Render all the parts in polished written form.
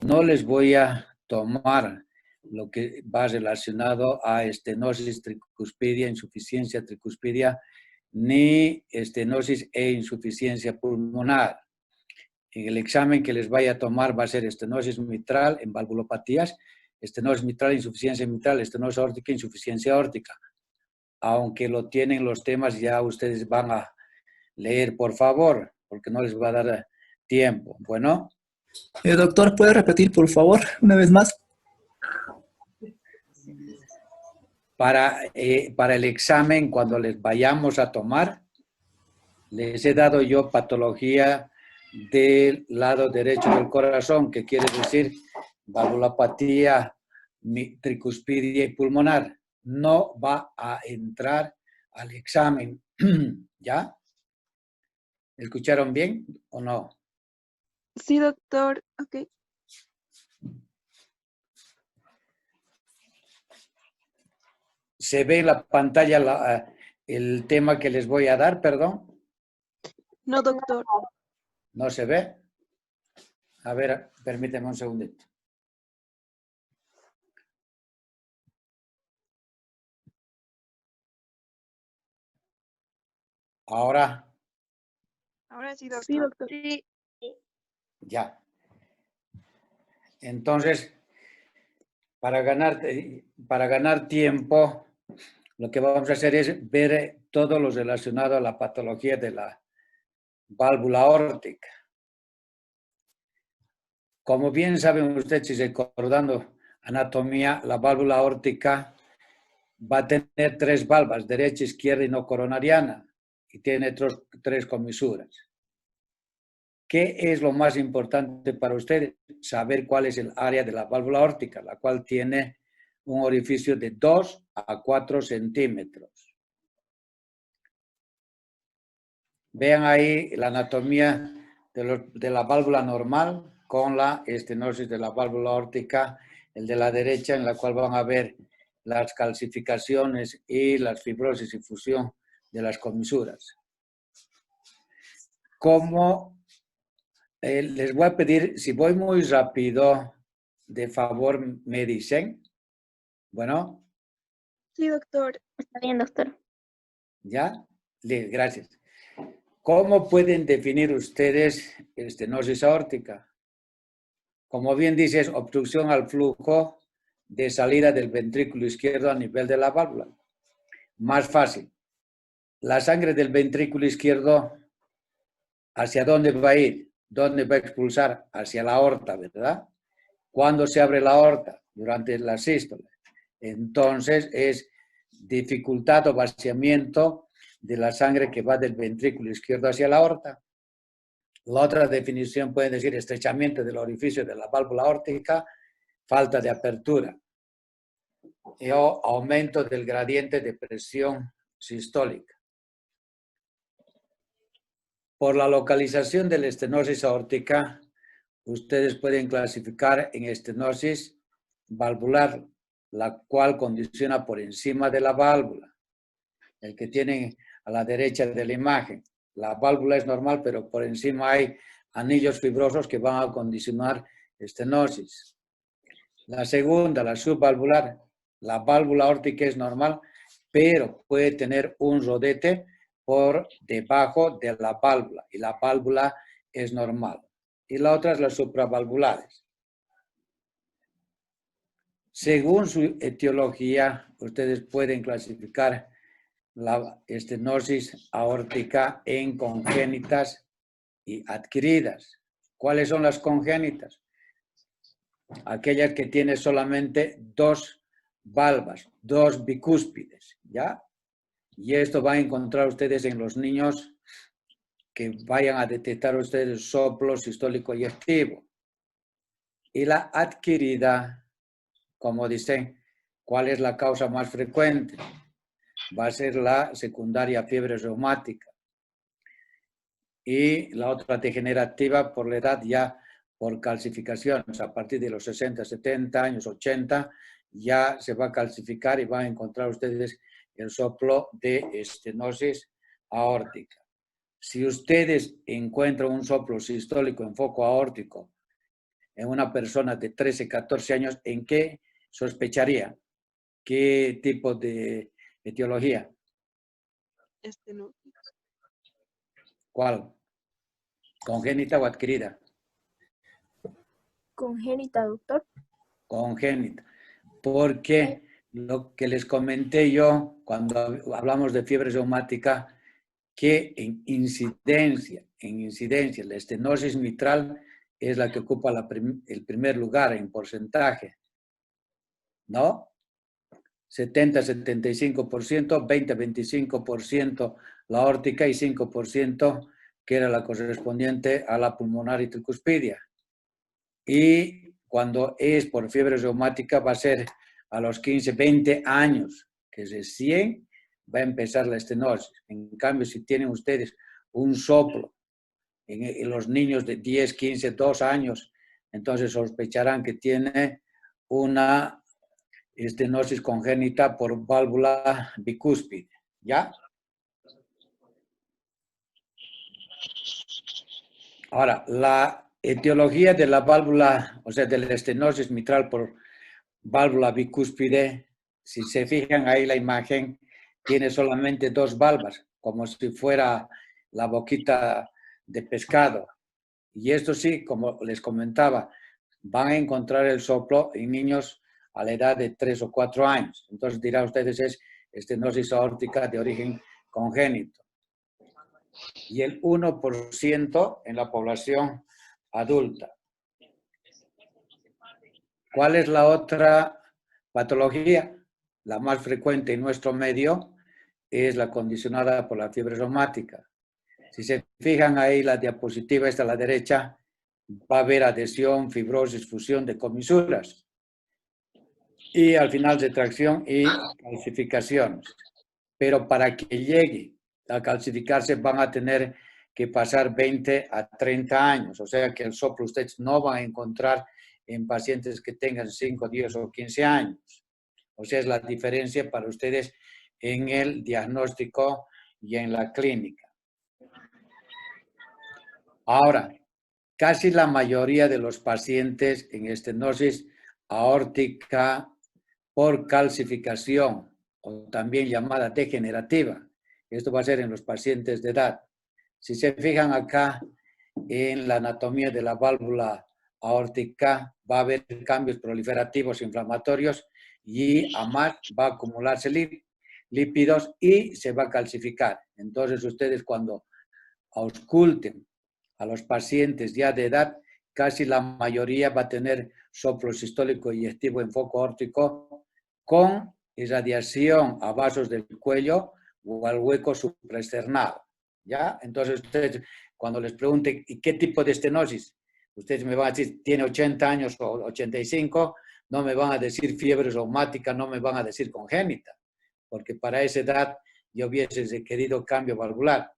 no les voy a tomar lo que va relacionado a estenosis tricuspidia, insuficiencia tricuspidia, ni estenosis e insuficiencia pulmonar. En el examen que les vaya a tomar va a ser estenosis mitral en valvulopatías, estenosis mitral, insuficiencia mitral, estenosis aórtica, insuficiencia aórtica. Aunque lo tienen los temas, ya ustedes van a leer, por favor, porque no les va a dar tiempo. Bueno. Doctor, ¿puede repetir, por favor, una vez más? Para el examen, cuando les vayamos a tomar, les he dado yo patología del lado derecho del corazón, que quiere decir valvulopatía tricuspidia y pulmonar. No va a entrar al examen. ¿Ya? ¿Escucharon bien o no? Sí, doctor. Ok. ¿Se ve en la pantalla el tema que les voy a dar, perdón? No, doctor. ¿No se ve? A ver, permíteme un segundito. Ahora. Ahora sí, doctor. Sí, doctor. Sí. Ya. Entonces, para ganar tiempo, lo que vamos a hacer es ver todo lo relacionado a la patología de la válvula aórtica. Como bien saben ustedes, si recordando anatomía, la válvula aórtica va a tener tres valvas, derecha, izquierda y no coronariana, y tiene tres comisuras. ¿Qué es lo más importante para ustedes? Saber cuál es el área de la válvula aórtica, la cual tiene un orificio de 2 a 4 centímetros. Vean ahí la anatomía de la válvula normal con la estenosis de la válvula aórtica, el de la derecha, en la cual van a ver las calcificaciones y las fibrosis y fusión de las comisuras. Como les voy a pedir, si voy muy rápido, de favor me dicen. Bueno. Sí, doctor. Está bien, doctor. ¿Ya? Gracias. ¿Cómo pueden definir ustedes estenosis aórtica? Como bien dice, es obstrucción al flujo de salida del ventrículo izquierdo a nivel de la válvula. Más fácil. La sangre del ventrículo izquierdo, ¿hacia dónde va a ir? ¿Dónde va a expulsar? Hacia la aorta, ¿verdad? ¿Cuándo se abre la aorta? Durante la sístole. Entonces, es dificultad o vaciamiento de la sangre que va del ventrículo izquierdo hacia la aorta. La otra definición puede decir estrechamiento del orificio de la válvula aórtica, falta de apertura o aumento del gradiente de presión sistólica. Por la localización de la estenosis aórtica, ustedes pueden clasificar en estenosis valvular, la cual condiciona por encima de la válvula, el que tienen a la derecha de la imagen. La válvula es normal, pero por encima hay anillos fibrosos que van a condicionar estenosis. La segunda, la subvalvular, la válvula aórtica es normal, pero puede tener un rodete por debajo de la válvula, y la válvula es normal. Y la otra es las supravalvulares. Según su etiología, ustedes pueden clasificar la estenosis aórtica en congénitas y adquiridas. ¿Cuáles son las congénitas? Aquellas que tienen solamente dos valvas, dos bicúspides, ¿ya? Y esto va a encontrar ustedes en los niños que vayan a detectar ustedes soplo sistólico y activo. Y la adquirida, como dicen, ¿cuál es la causa más frecuente? Va a ser la secundaria fiebre reumática. Y la otra degenerativa por la edad ya por calcificaciones. A partir de los 60, 70 años, 80, ya se va a calcificar y van a encontrar ustedes el soplo de estenosis aórtica. Si ustedes encuentran un soplo sistólico en foco aórtico en una persona de 13, 14 años, ¿en qué sospecharía? ¿Qué tipo de etiología? Estenosis. ¿Cuál? ¿Congénita o adquirida? Congénita, doctor. Congénita. Porque lo que les comenté yo cuando hablamos de fiebre reumática, que en incidencia, la estenosis mitral es la que ocupa el primer lugar en porcentaje, ¿no? 70-75%, 20-25% la aórtica y 5% que era la correspondiente a la pulmonar y tricuspidia. Y cuando es por fiebre reumática va a ser a los 15, 20 años, que recién va a empezar la estenosis. En cambio, si tienen ustedes un soplo en los niños de 10, 15, 2 años, entonces sospecharán que tiene una estenosis congénita por válvula bicúspide, ¿ya? Ahora, la etiología de la válvula, o sea, de la estenosis mitral por válvula bicúspide, si se fijan ahí la imagen, tiene solamente 2 valvas, como si fuera la boquita de pescado. Y esto sí, como les comentaba, van a encontrar el soplo en niños a la edad de 3 o 4 años. Entonces dirán ustedes, es estenosis aórtica de origen congénito. Y el 1% en la población adulta. ¿Cuál es la otra patología? La más frecuente en nuestro medio es la condicionada por la fiebre reumática. Si se fijan ahí, la diapositiva está a la derecha, va a haber adhesión, fibrosis, fusión de comisuras. Y al final retracción y calcificaciones. Pero para que llegue a calcificarse van a tener que pasar 20 a 30 años. O sea que el soplo ustedes no van a encontrar en pacientes que tengan 5, 10 o 15 años. O sea, es la diferencia para ustedes en el diagnóstico y en la clínica. Ahora, casi la mayoría de los pacientes en estenosis aórtica por calcificación, o también llamada degenerativa, esto va a ser en los pacientes de edad. Si se fijan acá en la anatomía de la válvula aórtica, va a haber cambios proliferativos inflamatorios y además va a acumularse lípidos y se va a calcificar. Entonces ustedes cuando ausculten a los pacientes ya de edad, casi la mayoría va a tener soplo sistólico eyectivo en foco aórtico con irradiación a vasos del cuello o al hueco supraesternal, ¿ya? Entonces ustedes, cuando les pregunten, ¿y qué tipo de estenosis? Ustedes me van a decir, tiene 80 años o 85, no me van a decir fiebre reumática, no me van a decir congénita, porque para esa edad yo hubiese requerido cambio valvular.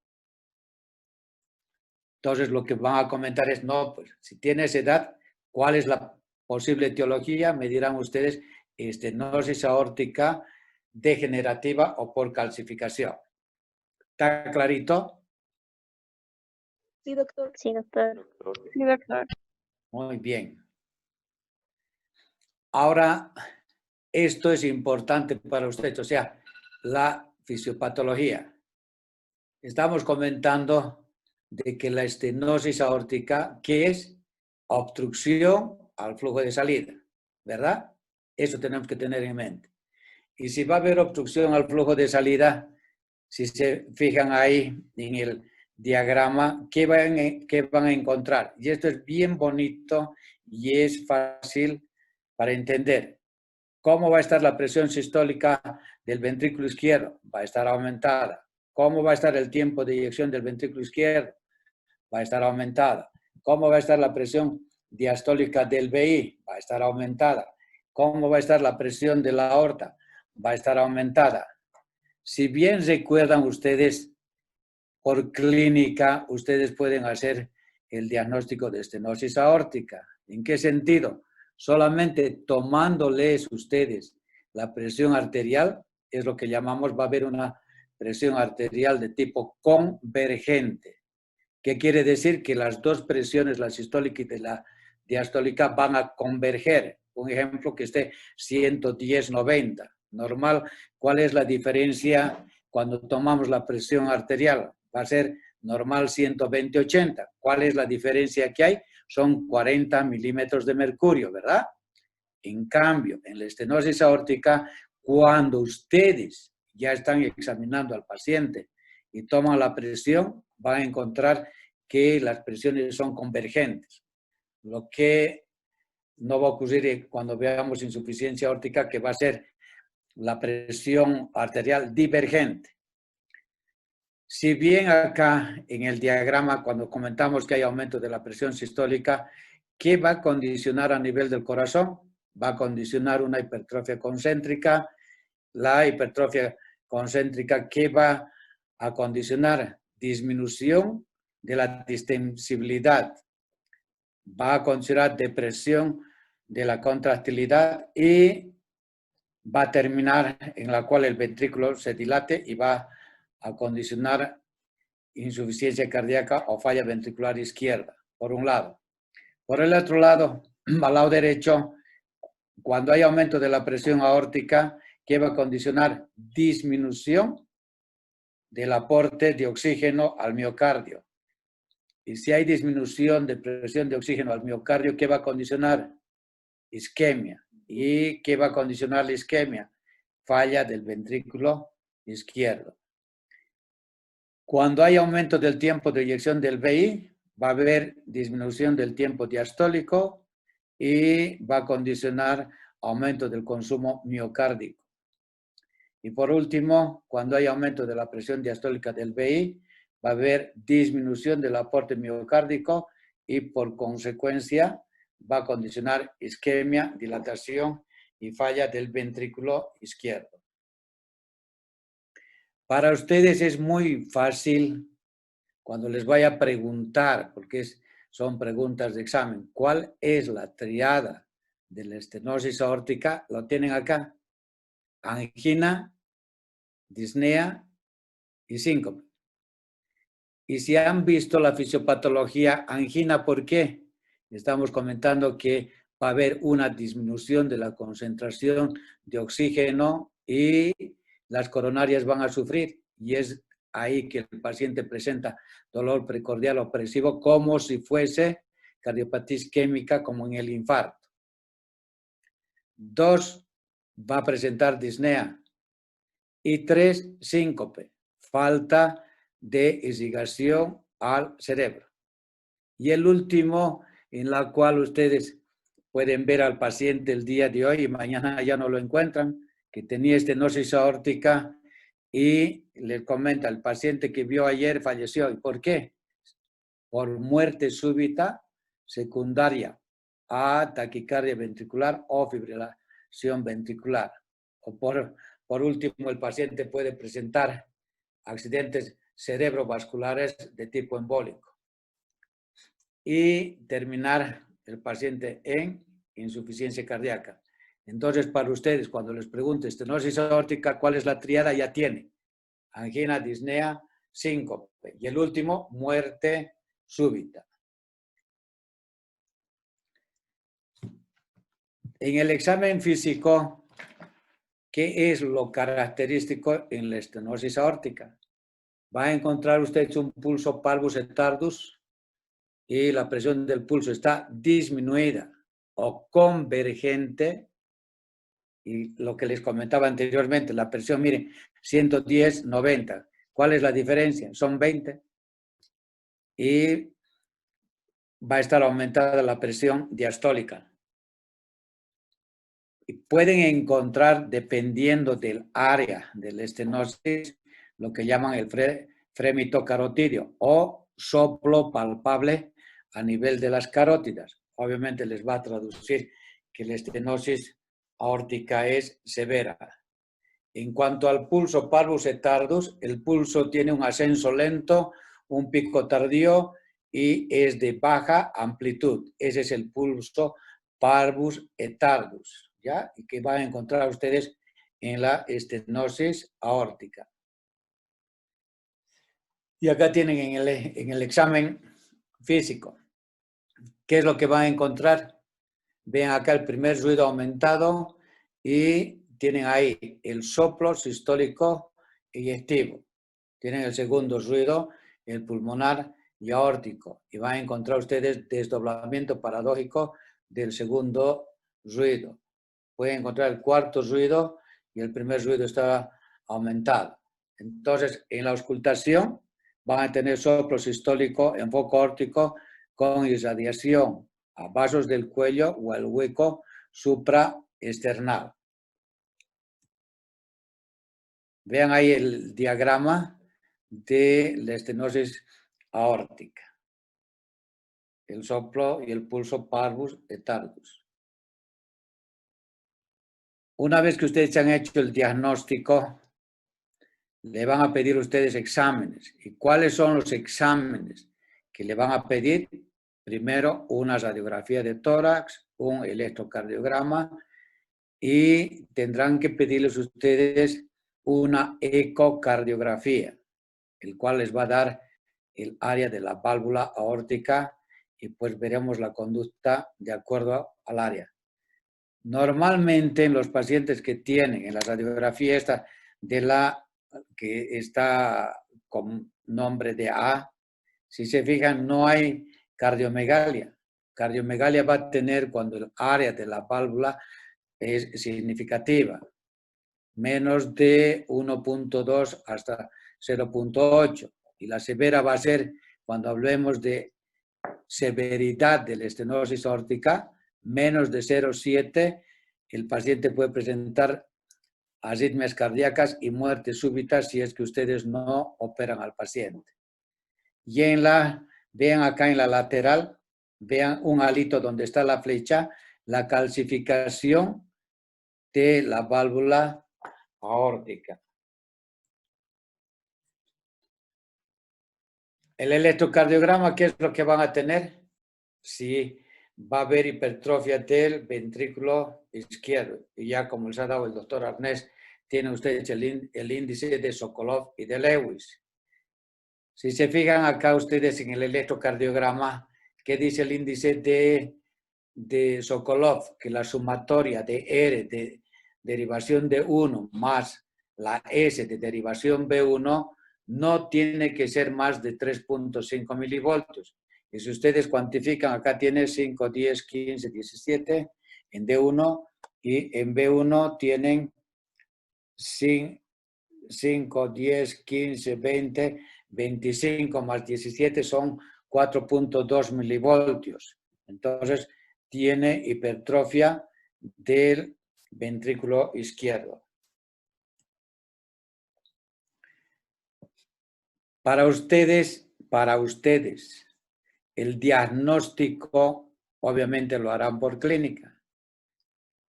Entonces, lo que van a comentar es, no, pues, si tiene esa edad, ¿cuál es la posible etiología? Me dirán ustedes, estenosis aórtica degenerativa o por calcificación. ¿Está clarito? Sí, doctor. Sí, doctor. Sí, doctor. Muy bien. Ahora, esto es importante para ustedes, o sea, la fisiopatología. Estamos comentando de que la estenosis aórtica, ¿qué es? Obstrucción al flujo de salida, ¿verdad? Eso tenemos que tener en mente. Y si va a haber obstrucción al flujo de salida, si se fijan ahí en el diagrama, ¿qué van a encontrar? Y esto es bien bonito y es fácil para entender. ¿Cómo va a estar la presión sistólica del ventrículo izquierdo? Va a estar aumentada. ¿Cómo va a estar el tiempo de eyección del ventrículo izquierdo? Va a estar aumentada. ¿Cómo va a estar la presión diastólica del VI? Va a estar aumentada. ¿Cómo va a estar la presión de la aorta? Va a estar aumentada. Si bien recuerdan ustedes, por clínica, ustedes pueden hacer el diagnóstico de estenosis aórtica. ¿En qué sentido? Solamente tomándoles ustedes la presión arterial, es lo que llamamos, va a haber una presión arterial de tipo convergente. ¿Qué quiere decir? Que las dos presiones, la sistólica y diastólica van a converger. Un ejemplo que esté 110/90. Normal, ¿cuál es la diferencia cuando tomamos la presión arterial? Va a ser normal 120/80. ¿Cuál es la diferencia que hay? Son 40 milímetros de mercurio, ¿verdad? En cambio, en la estenosis aórtica, cuando ustedes ya están examinando al paciente y toman la presión, van a encontrar que las presiones son convergentes. Lo que no va a ocurrir cuando veamos insuficiencia aórtica, que va a ser la presión arterial divergente. Si bien acá en el diagrama, cuando comentamos que hay aumento de la presión sistólica, ¿qué va a condicionar a nivel del corazón? Va a condicionar una hipertrofia concéntrica. La hipertrofia concéntrica, ¿qué va a condicionar? Disminución de la distensibilidad. Va a condicionar depresión de la contractilidad y va a terminar en la cual el ventrículo se dilate y va a condicionar insuficiencia cardíaca o falla ventricular izquierda, por un lado. Por el otro lado, al lado derecho, cuando hay aumento de la presión aórtica, ¿qué va a condicionar? Disminución del aporte de oxígeno al miocardio. Y si hay disminución de presión de oxígeno al miocardio, ¿qué va a condicionar? Isquemia. ¿Y qué va a condicionar la isquemia? Falla del ventrículo izquierdo. Cuando hay aumento del tiempo de eyección del VI, va a haber disminución del tiempo diastólico y va a condicionar aumento del consumo miocárdico. Y por último, cuando hay aumento de la presión diastólica del VI, va a haber disminución del aporte miocárdico y por consecuencia va a condicionar isquemia, dilatación y falla del ventrículo izquierdo. Para ustedes es muy fácil cuando les vaya a preguntar, porque son preguntas de examen, ¿cuál es la triada de la estenosis aórtica? Lo tienen acá. Angina, disnea y síncope. Y si han visto la fisiopatología, angina, ¿por qué? Estamos comentando que va a haber una disminución de la concentración de oxígeno y las coronarias van a sufrir. Y es ahí que el paciente presenta dolor precordial opresivo como si fuese cardiopatía isquémica como en el infarto. 2, va a presentar disnea. Y 3, síncope, falta de irrigación al cerebro. Y el último, en la cual ustedes pueden ver al paciente el día de hoy y mañana ya no lo encuentran, que tenía estenosis aórtica y les comenta, el paciente que vio ayer falleció. ¿Y por qué? Por muerte súbita secundaria a taquicardia ventricular o fibrilación ventricular. O por último, el paciente puede presentar accidentes cerebrovasculares de tipo embólico y terminar el paciente en insuficiencia cardíaca. Entonces, para ustedes, cuando les pregunte estenosis aórtica, ¿cuál es la triada? Ya tiene angina, disnea, síncope. Y el último, muerte súbita. En el examen físico, ¿qué es lo característico en la estenosis aórtica? Va a encontrar usted un pulso parvus et tardus y la presión del pulso está disminuida o convergente. Y lo que les comentaba anteriormente, la presión, miren, 110/90. ¿Cuál es la diferencia? Son 20. Y va a estar aumentada la presión diastólica. Y pueden encontrar, dependiendo del área de la estenosis, lo que llaman el frémito carotidio o soplo palpable a nivel de las carótidas. Obviamente les va a traducir que la estenosis aórtica es severa. En cuanto al pulso parvus et tardus, el pulso tiene un ascenso lento, un pico tardío y es de baja amplitud. Ese es el pulso parvus et tardus, ¿ya? Y que van a encontrar ustedes en la estenosis aórtica. Y acá tienen en el examen físico. ¿qué es lo que van a encontrar? Ven acá el primer ruido aumentado y tienen ahí el soplo sistólico eyectivo. Tienen el segundo ruido, el pulmonar y aórtico. Y van a encontrar ustedes desdoblamiento paradójico del segundo ruido. Pueden encontrar el cuarto ruido y el primer ruido está aumentado. Entonces, en la auscultación van a tener soplo sistólico en foco aórtico con irradiación a vasos del cuello o al hueco supraesternal. Vean ahí el diagrama de la estenosis aórtica. El soplo y el pulso parvus et tardus. Una vez que ustedes han hecho el diagnóstico, le van a pedir ustedes exámenes. ¿Y cuáles son los exámenes que le van a pedir? Primero, una radiografía de tórax, un electrocardiograma y tendrán que pedirles ustedes una ecocardiografía, el cual les va a dar el área de la válvula aórtica y pues veremos la conducta de acuerdo al área. Normalmente en los pacientes que tienen en la radiografía esta de la que está con nombre de A, si se fijan no hay cardiomegalia. Cardiomegalia va a tener cuando el área de la válvula es significativa, menos de 1.2 hasta 0.8. Y la severa va a ser cuando hablemos de severidad de la estenosis aórtica, menos de 0.7, el paciente puede presentar arritmias cardíacas y muerte súbita si es que ustedes no operan al paciente. Y vean acá en la lateral, vean un alito donde está la flecha, la calcificación de la válvula aórtica. El electrocardiograma, ¿qué es lo que van a tener? Sí, va a haber hipertrofia del ventrículo izquierdo. Y ya como les ha dado el doctor Arnés, tienen ustedes el índice de Sokolov y de Lewis. Si se fijan acá ustedes en el electrocardiograma, ¿qué dice el índice de Sokolov? Que la sumatoria de R de derivación de 1 más la S de derivación B1 no tiene que ser más de 3.5 milivoltios. Y si ustedes cuantifican, acá tiene 5, 10, 15, 17 en D1 y en B1 tienen 5, 10, 15, 20, 25 más 17 son 4.2 milivoltios. Entonces, tiene hipertrofia del ventrículo izquierdo. Para ustedes, el diagnóstico obviamente lo harán por clínica,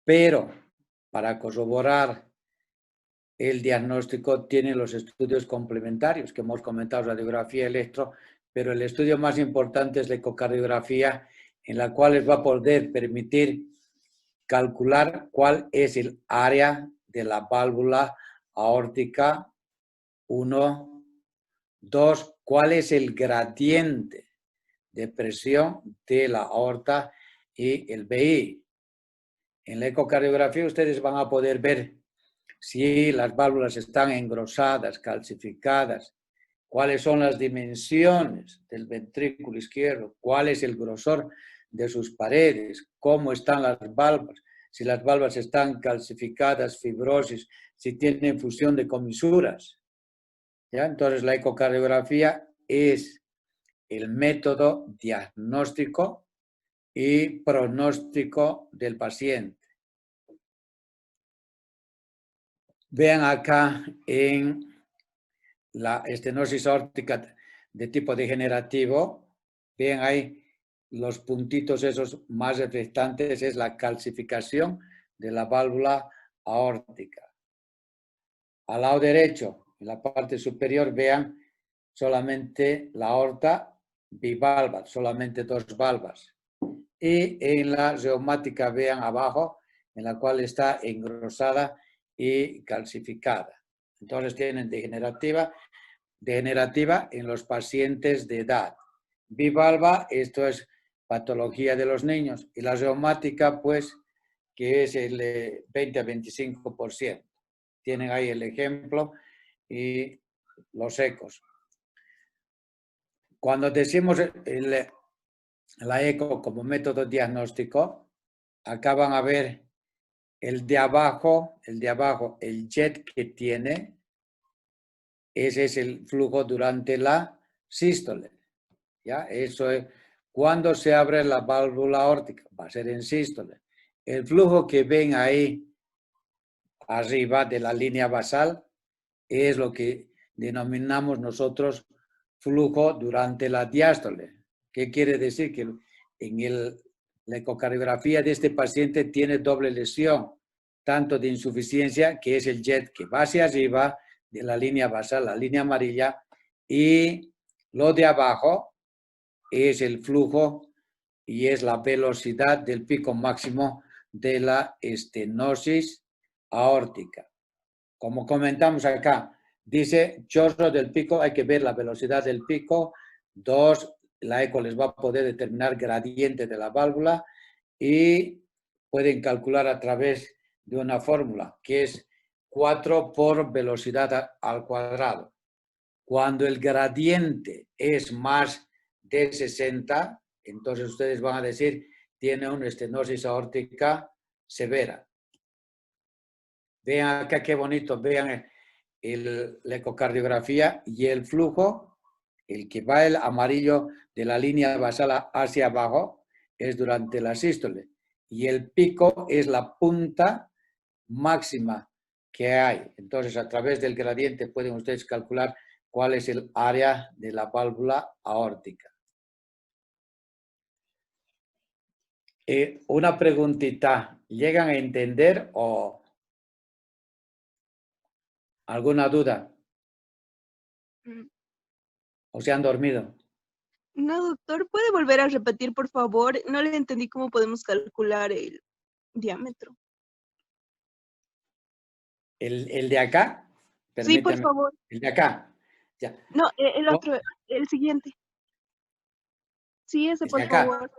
pero para corroborar el diagnóstico tiene los estudios complementarios que hemos comentado, radiografía, electro, pero el estudio más importante es la ecocardiografía, en la cual les va a poder permitir calcular cuál es el área de la válvula aórtica 1, 2, cuál es el gradiente de presión de la aorta y el BI. En la ecocardiografía ustedes van a poder ver si las válvulas están engrosadas, calcificadas, cuáles son las dimensiones del ventrículo izquierdo, cuál es el grosor de sus paredes, cómo están las válvulas, si las válvulas están calcificadas, fibrosis, si tienen fusión de comisuras. ¿Ya? Entonces la ecocardiografía es el método diagnóstico y pronóstico del paciente. Vean acá en la estenosis aórtica de tipo degenerativo, vean ahí los puntitos esos más reflectantes, es la calcificación de la válvula aórtica. Al lado derecho, en la parte superior, vean solamente la aorta bivalva, solamente 2 valvas. Y en la reumática, vean abajo, en la cual está engrosada y calcificada. Entonces tienen degenerativa en los pacientes de edad. Bivalva, esto es patología de los niños. Y la reumática, pues, que es el 20 a 25%. Tienen ahí el ejemplo y los ecos. Cuando decimos la eco como método diagnóstico, acá van a ver el de abajo, el jet que tiene, ese es el flujo durante la sístole. ¿Ya? Eso es cuando se abre la válvula aórtica, va a ser en sístole. El flujo que ven ahí arriba de la línea basal es lo que denominamos nosotros flujo durante la diástole. ¿Qué quiere decir? Que en la ecocardiografía de este paciente tiene doble lesión, tanto de insuficiencia, que es el jet que va hacia arriba de la línea basal, la línea amarilla, y lo de abajo es el flujo y es la velocidad del pico máximo de la estenosis aórtica. Como comentamos acá, dice chorro del pico, hay que ver la velocidad del pico. 2, la eco les va a poder determinar gradiente de la válvula y pueden calcular a través de una fórmula que es 4 por velocidad al cuadrado. Cuando el gradiente es más de 60, entonces ustedes van a decir tiene una estenosis aórtica severa. Vean acá qué bonito, vean la ecocardiografía y el flujo, el que va el amarillo de la línea basal hacia abajo, es durante la sístole. Y el pico es la punta máxima que hay. Entonces, a través del gradiente pueden ustedes calcular cuál es el área de la válvula aórtica. Una preguntita, ¿llegan a entender o alguna duda? ¿O se han dormido? No, doctor, ¿puede volver a repetir, por favor? No le entendí cómo podemos calcular el diámetro. ¿El de acá? Sí, por Permítame. favor. El de acá. Ya. No, el No, otro, el siguiente. Sí, ese, el de por acá. favor.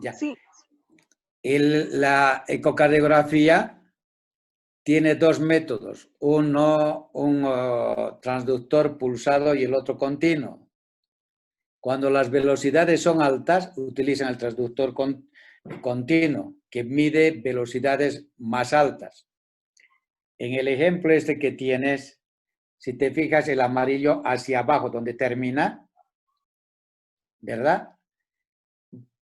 Ya. Sí. La ecocardiografía tiene dos métodos. Uno, un transductor pulsado y el otro continuo. Cuando las velocidades son altas, utilizan el transductor continuo, que mide velocidades más altas. En el ejemplo este que tienes, si te fijas el amarillo hacia abajo, donde termina, ¿verdad?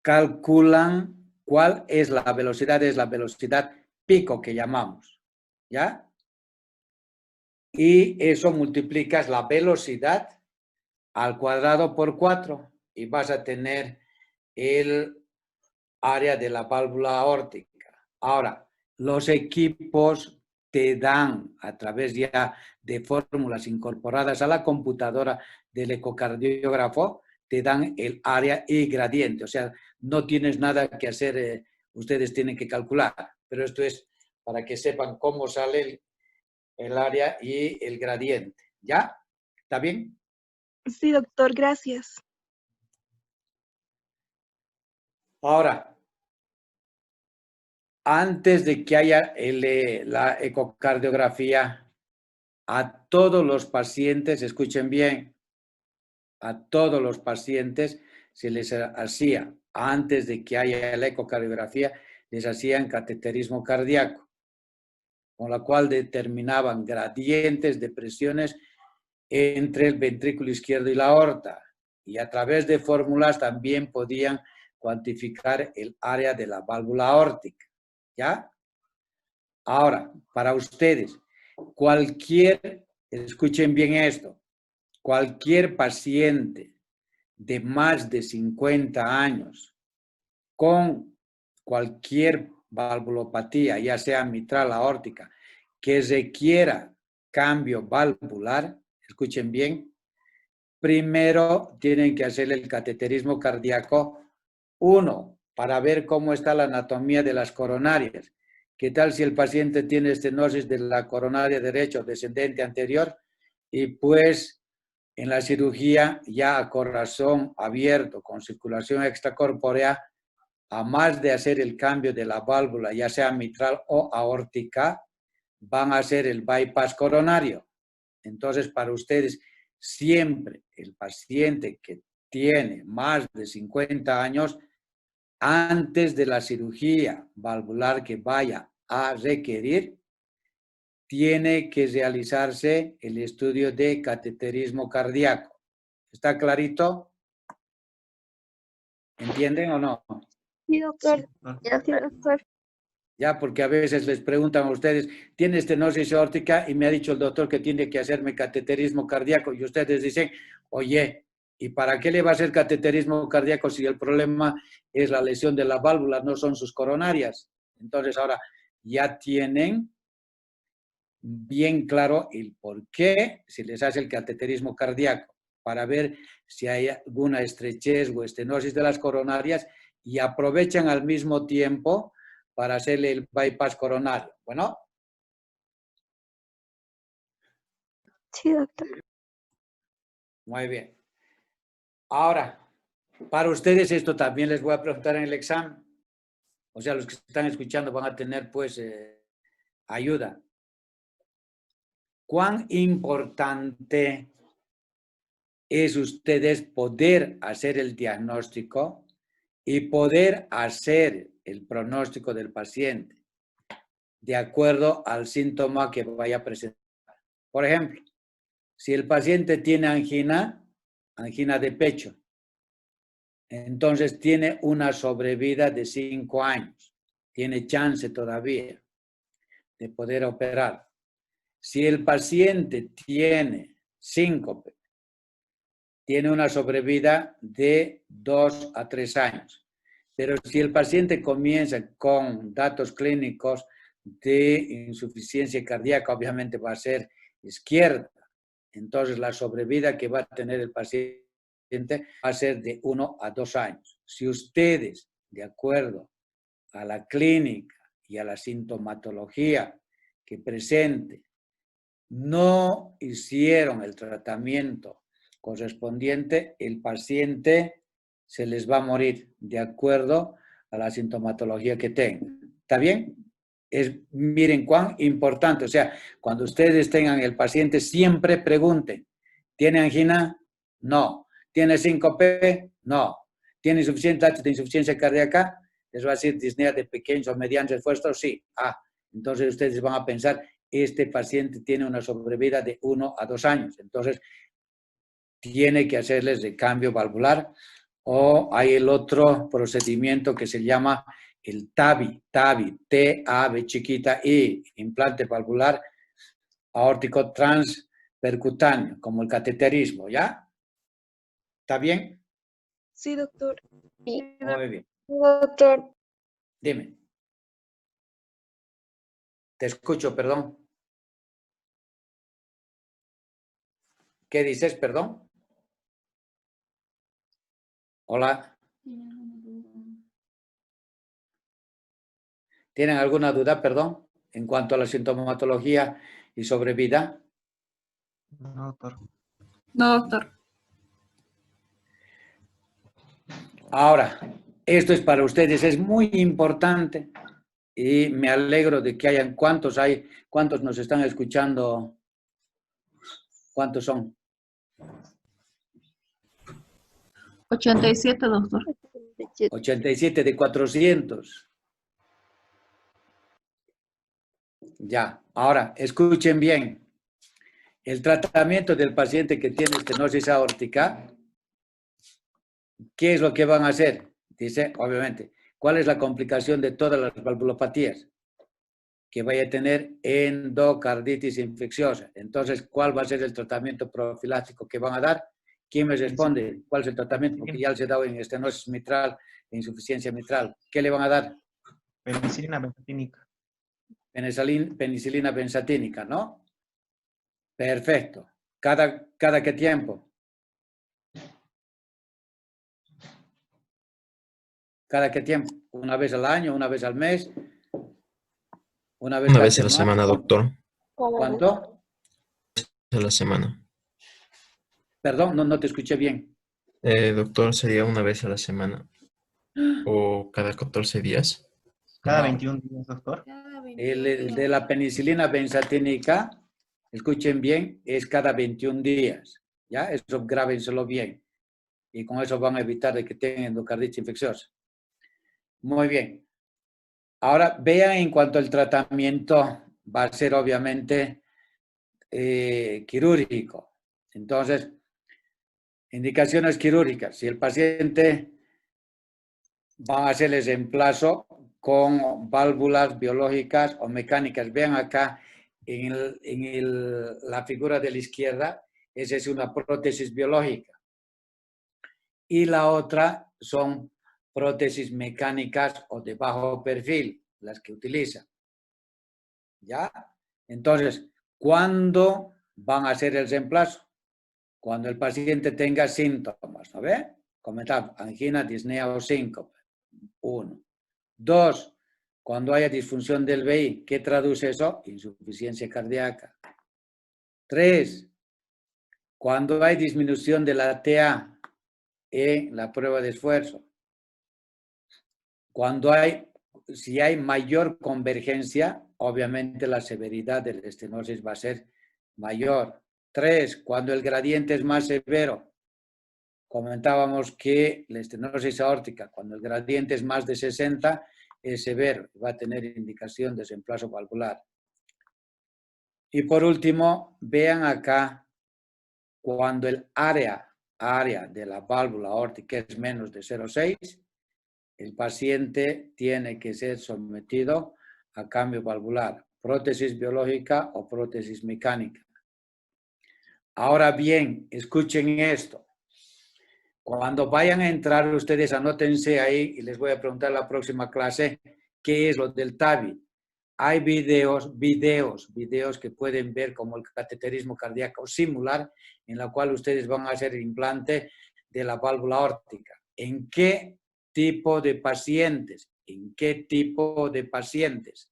Calculan cuál es la velocidad pico que llamamos, ¿ya? Y eso multiplicas la velocidad al cuadrado por 4 y vas a tener el área de la válvula aórtica. Ahora, los equipos te dan a través ya de fórmulas incorporadas a la computadora del ecocardiógrafo, te dan el área y gradiente. O sea, no tienes nada que hacer, ustedes tienen que calcular, pero esto es para que sepan cómo sale el área y el gradiente. ¿Ya? ¿Está bien? Sí, doctor, gracias. Ahora, antes de que haya la ecocardiografía, a todos los pacientes, escuchen bien, a todos los pacientes se les hacía, antes de que haya la ecocardiografía, les hacían cateterismo cardíaco, con la cual determinaban gradientes de presiones entre el ventrículo izquierdo y la aorta. Y a través de fórmulas también podían cuantificar el área de la válvula aórtica. ¿Ya? Ahora, para ustedes, escuchen bien esto, cualquier paciente de más de 50 años con cualquier valvulopatía, ya sea mitral, aórtica, que requiera cambio valvular, escuchen bien, primero tienen que hacer el cateterismo cardíaco, uno, para ver cómo está la anatomía de las coronarias. ¿Qué tal si el paciente tiene estenosis de la coronaria derecha descendente anterior? Y pues en la cirugía ya a corazón abierto con circulación extracorpórea a más de hacer el cambio de la válvula, ya sea mitral o aórtica, van a hacer el bypass coronario. Entonces, para ustedes, siempre el paciente que tiene más de 50 años, antes de la cirugía valvular que vaya a requerir, tiene que realizarse el estudio de cateterismo cardíaco. ¿Está clarito? ¿Entienden o no? Sí, doctor. Sí, doctor. Ya, porque a veces les preguntan a ustedes, ¿tiene estenosis aórtica? Y me ha dicho el doctor que tiene que hacerme cateterismo cardíaco. Y ustedes dicen, oye, ¿y para qué le va a hacer cateterismo cardíaco si el problema es la lesión de la válvula, no son sus coronarias? Entonces ahora ya tienen bien claro el por qué se les hace el cateterismo cardíaco, para ver si hay alguna estrechez o estenosis de las coronarias y aprovechan al mismo tiempo para hacerle el bypass coronario. Bueno. Sí, doctor. Muy bien. Ahora, para ustedes esto también les voy a preguntar en el examen. O sea, los que están escuchando van a tener pues ayuda. ¿Cuán importante es ustedes poder hacer el diagnóstico y poder hacer el pronóstico del paciente de acuerdo al síntoma que vaya a presentar? Por ejemplo, si el paciente tiene angina de pecho, entonces tiene una sobrevida de 5 años. Tiene chance todavía de poder operar. Si el paciente tiene síncope, tiene una sobrevida de 2 a 3 años. Pero si el paciente comienza con datos clínicos de insuficiencia cardíaca, obviamente va a ser izquierda. Entonces, la sobrevida que va a tener el paciente va a ser de 1 a 2 años. Si ustedes, de acuerdo a la clínica y a la sintomatología que presente, no hicieron el tratamiento correspondiente, el paciente se les va a morir de acuerdo a la sintomatología que tenga. ¿Está bien? Miren cuán importante, o sea, cuando ustedes tengan el paciente, siempre pregunten, ¿tiene angina? No. ¿Tiene síncope? No. ¿Tiene insuficiencia de insuficiencia cardíaca? Les va a decir disnea de pequeños o medianos esfuerzos, sí. Entonces ustedes van a pensar, este paciente tiene una sobrevida de 1 a 2 años, entonces tiene que hacerles recambio valvular, o hay el otro procedimiento que se llama el TAVI, T-A-V chiquita I, implante valvular aórtico transpercutáneo, como el cateterismo, ¿ya? ¿Está bien? Sí, doctor. Muy bien. Doctor. Dime. Te escucho, perdón. ¿Qué dices, perdón? Hola. ¿Tienen alguna duda, perdón, en cuanto a la sintomatología y sobrevida? No, doctor. No, doctor. Ahora, esto es para ustedes, es muy importante y me alegro de que hayan, ¿cuántos hay? ¿Cuántos nos están escuchando? ¿Cuántos son? 87, doctor. 87 de 400. Ya, ahora, escuchen bien. El tratamiento del paciente que tiene estenosis aórtica, ¿qué es lo que van a hacer? Dice, obviamente, ¿cuál es la complicación de todas las valvulopatías? Que vaya a tener endocarditis infecciosa. Entonces, ¿cuál va a ser el tratamiento profiláctico que van a dar? ¿Quién me responde? ¿Cuál es el tratamiento? Porque ya les he dado en estenosis mitral, en insuficiencia mitral. ¿Qué le van a dar? Penicilina benzatínica. Penicilina benzatínica, ¿no? Perfecto. ¿Cada qué tiempo? ¿Cada qué tiempo? ¿Una vez al año? ¿Una vez al mes? ¿Una vez Una cada vez a la semana, doctor. ¿Cuánto? A la semana. Perdón, no te escuché bien. Doctor, sería una vez a la semana. ¿O cada 14 días? Cada No. 21 días, doctor. El de la penicilina benzatínica, escuchen bien, es cada 21 días. ¿Ya? Eso grábenselo bien. Y con eso van a evitar de que tengan endocarditis infecciosa. Muy bien. Ahora vean en cuanto al tratamiento, va a ser obviamente quirúrgico. Entonces, indicaciones quirúrgicas. Si el paciente va a hacerles reemplazo con válvulas biológicas o mecánicas. Vean acá en la figura de la izquierda, esa es una prótesis biológica. Y la otra son prótesis mecánicas o de bajo perfil, las que utilizan. ¿Ya? Entonces, ¿cuándo van a hacer el reemplazo? Cuando el paciente tenga síntomas, ¿no ve? Comentamos, angina, disnea o síncope. 1. 2. Cuando haya disfunción del VI, ¿qué traduce eso? Insuficiencia cardíaca. 3. Cuando hay disminución de la TA en la prueba de esfuerzo. Si hay mayor convergencia, obviamente la severidad de la estenosis va a ser mayor. 3. Cuando el gradiente es más severo. Comentábamos que la estenosis aórtica, cuando el gradiente es más de 60, es severo, va a tener indicación de reemplazo valvular. Y por último, vean acá, cuando el área de la válvula aórtica es menos de 0,6, el paciente tiene que ser sometido a cambio valvular, prótesis biológica o prótesis mecánica. Ahora bien, escuchen esto. Cuando vayan a entrar, ustedes anótense ahí y les voy a preguntar en la próxima clase qué es lo del TAVI. Hay videos que pueden ver como el cateterismo cardíaco simular, en la cual ustedes van a hacer el implante de la válvula aórtica. ¿En qué tipo de pacientes? ¿En qué tipo de pacientes?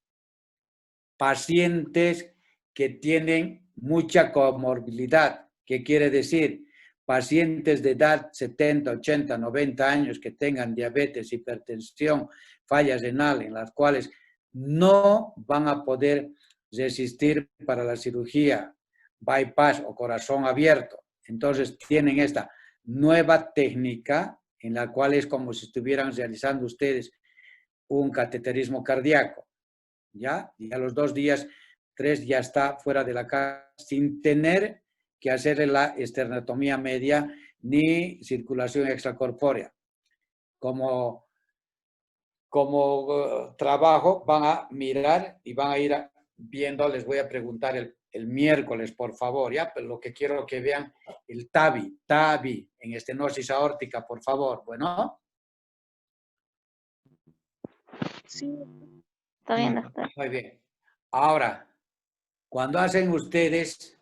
Pacientes que tienen mucha comorbilidad. ¿Qué quiere decir? Pacientes de edad 70, 80, 90 años que tengan diabetes, hipertensión, falla renal, en las cuales no van a poder resistir para la cirugía bypass o corazón abierto. Entonces tienen esta nueva técnica en la cual es como si estuvieran realizando ustedes un cateterismo cardíaco. ¿Ya? Y a los 2 días, 3 ya está fuera de la casa sin tener que hacerle la esternotomía media ni circulación extracorpórea. Como trabajo van a mirar y van a ir viendo, les voy a preguntar el miércoles, por favor, ¿ya? Pero lo que quiero que vean, el TAVI en estenosis aórtica, por favor, ¿bueno? Sí. Está bien, doctor. Muy bien. Ahora, cuando hacen ustedes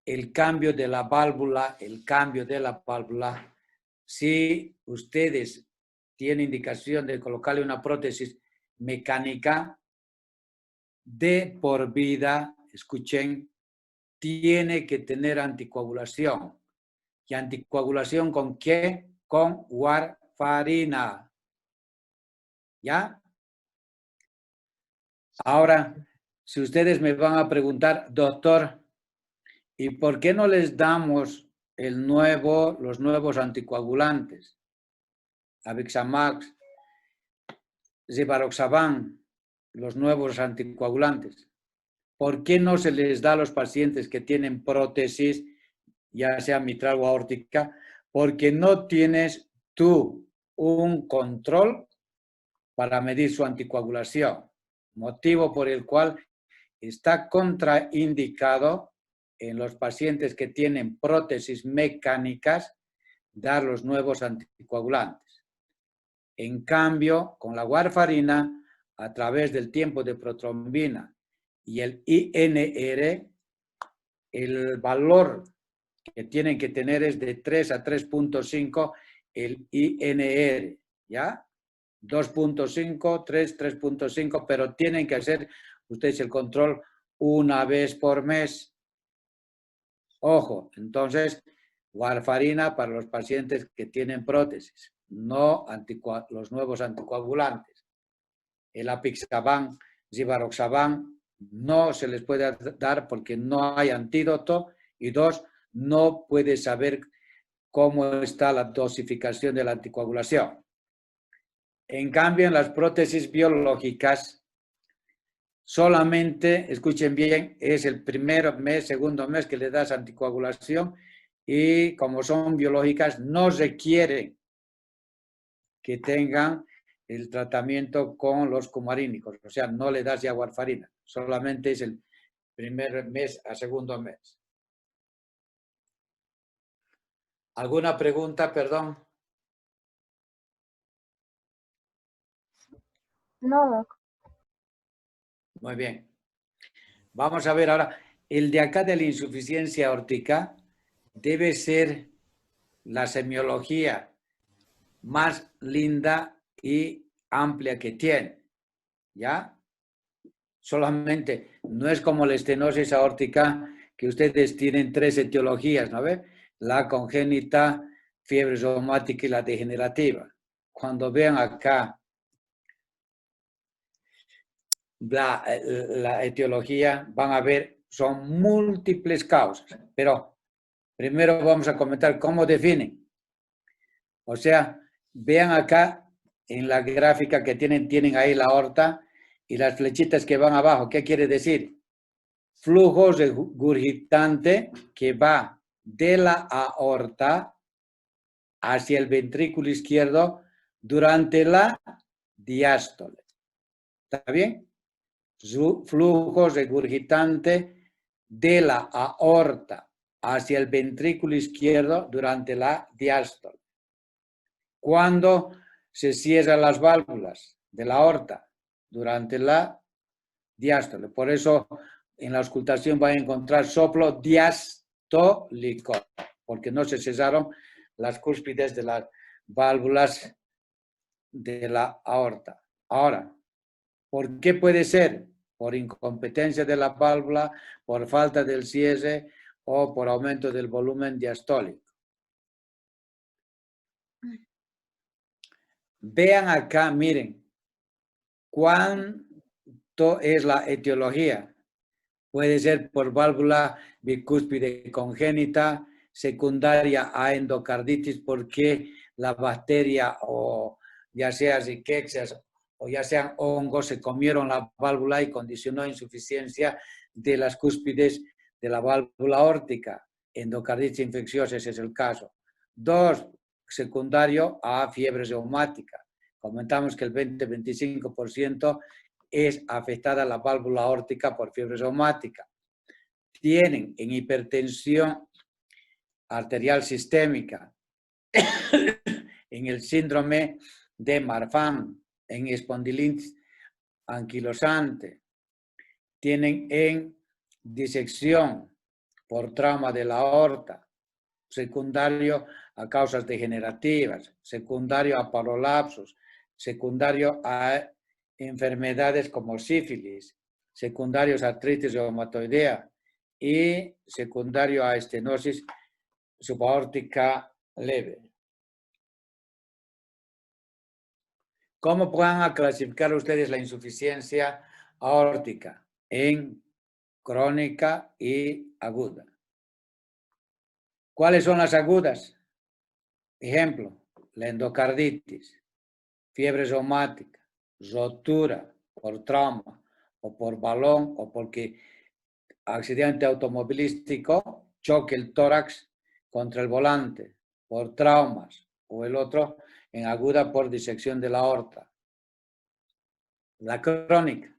el cambio de la válvula, si ustedes tienen indicación de colocarle una prótesis mecánica, de por vida, escuchen, tiene que tener anticoagulación. ¿Y anticoagulación con qué? Con warfarina. ¿Ya? Ahora, si ustedes me van a preguntar, doctor, ¿y por qué no les damos los nuevos anticoagulantes? Avexamax, Rivaroxaban, los nuevos anticoagulantes. ¿Por qué no se les da a los pacientes que tienen prótesis, ya sea mitral o aórtica? Porque no tienes tú un control para medir su anticoagulación, motivo por el cual está contraindicado en los pacientes que tienen prótesis mecánicas dar los nuevos anticoagulantes. En cambio, con la warfarina, a través del tiempo de protrombina y el INR, el valor que tienen que tener es de 3 a 3.5 el INR, ¿ya? 2.5, 3, 3.5, pero tienen que hacer ustedes el control una vez por mes. Ojo, entonces, warfarina para los pacientes que tienen prótesis. no los nuevos anticoagulantes. El apixaban, rivaroxaban, no se les puede dar porque no hay antídoto. Y 2, no puede saber cómo está la dosificación de la anticoagulación. En cambio, en las prótesis biológicas, solamente, escuchen bien, es el primer mes, segundo mes que le das anticoagulación y como son biológicas, no requieren que tengan el tratamiento con los cumarínicos, o sea, no le das ya warfarina, solamente es el primer mes a segundo mes. ¿Alguna pregunta, perdón? No, doc. Muy bien. Vamos a ver ahora, el de acá de la insuficiencia aórtica debe ser la semiología más linda y amplia que tiene, ¿ya? Solamente, no es como la estenosis aórtica, que ustedes tienen 3 etiologías, ¿no ve? La congénita, fiebre reumática y la degenerativa. Cuando vean acá la etiología, van a ver, son múltiples causas, pero primero vamos a comentar cómo definen. O sea, vean acá en la gráfica que tienen ahí la aorta y las flechitas que van abajo. ¿Qué quiere decir? Flujo regurgitante que va de la aorta hacia el ventrículo izquierdo durante la diástole. ¿Está bien? Flujo regurgitante de la aorta hacia el ventrículo izquierdo durante la diástole. Cuando se cierran las válvulas de la aorta durante la diástole. Por eso en la auscultación van a encontrar soplo diastólico, porque no se cerraron las cúspides de las válvulas de la aorta. Ahora, ¿por qué puede ser? Por incompetencia de la válvula, por falta del cierre o por aumento del volumen diastólico. Vean acá, miren, ¿cuánto es la etiología? Puede ser por válvula bicúspide congénita, secundaria a endocarditis, porque la bacteria o ya sea riquexas o ya sean hongos se comieron la válvula y condicionó insuficiencia de las cúspides de la válvula aórtica. Endocarditis infecciosa, ese es el caso. 2, secundario a fiebre reumática. Comentamos que el 20-25% es afectada la válvula aórtica por fiebre reumática. Tienen en hipertensión arterial sistémica, en el síndrome de Marfan, en espondilitis anquilosante, tienen en disección por trauma de la aorta, secundario a causas degenerativas, secundario a prolapsos, secundario a enfermedades como sífilis, secundarios a artritis reumatoidea y secundario a estenosis subaórtica leve. ¿Cómo van a clasificar ustedes la insuficiencia aórtica en crónica y aguda? ¿Cuáles son las agudas? Ejemplo, la endocarditis, fiebre reumática, rotura por trauma o por balón o porque accidente automovilístico, choque el tórax contra el volante por traumas o el otro en aguda por disección de la aorta. La crónica,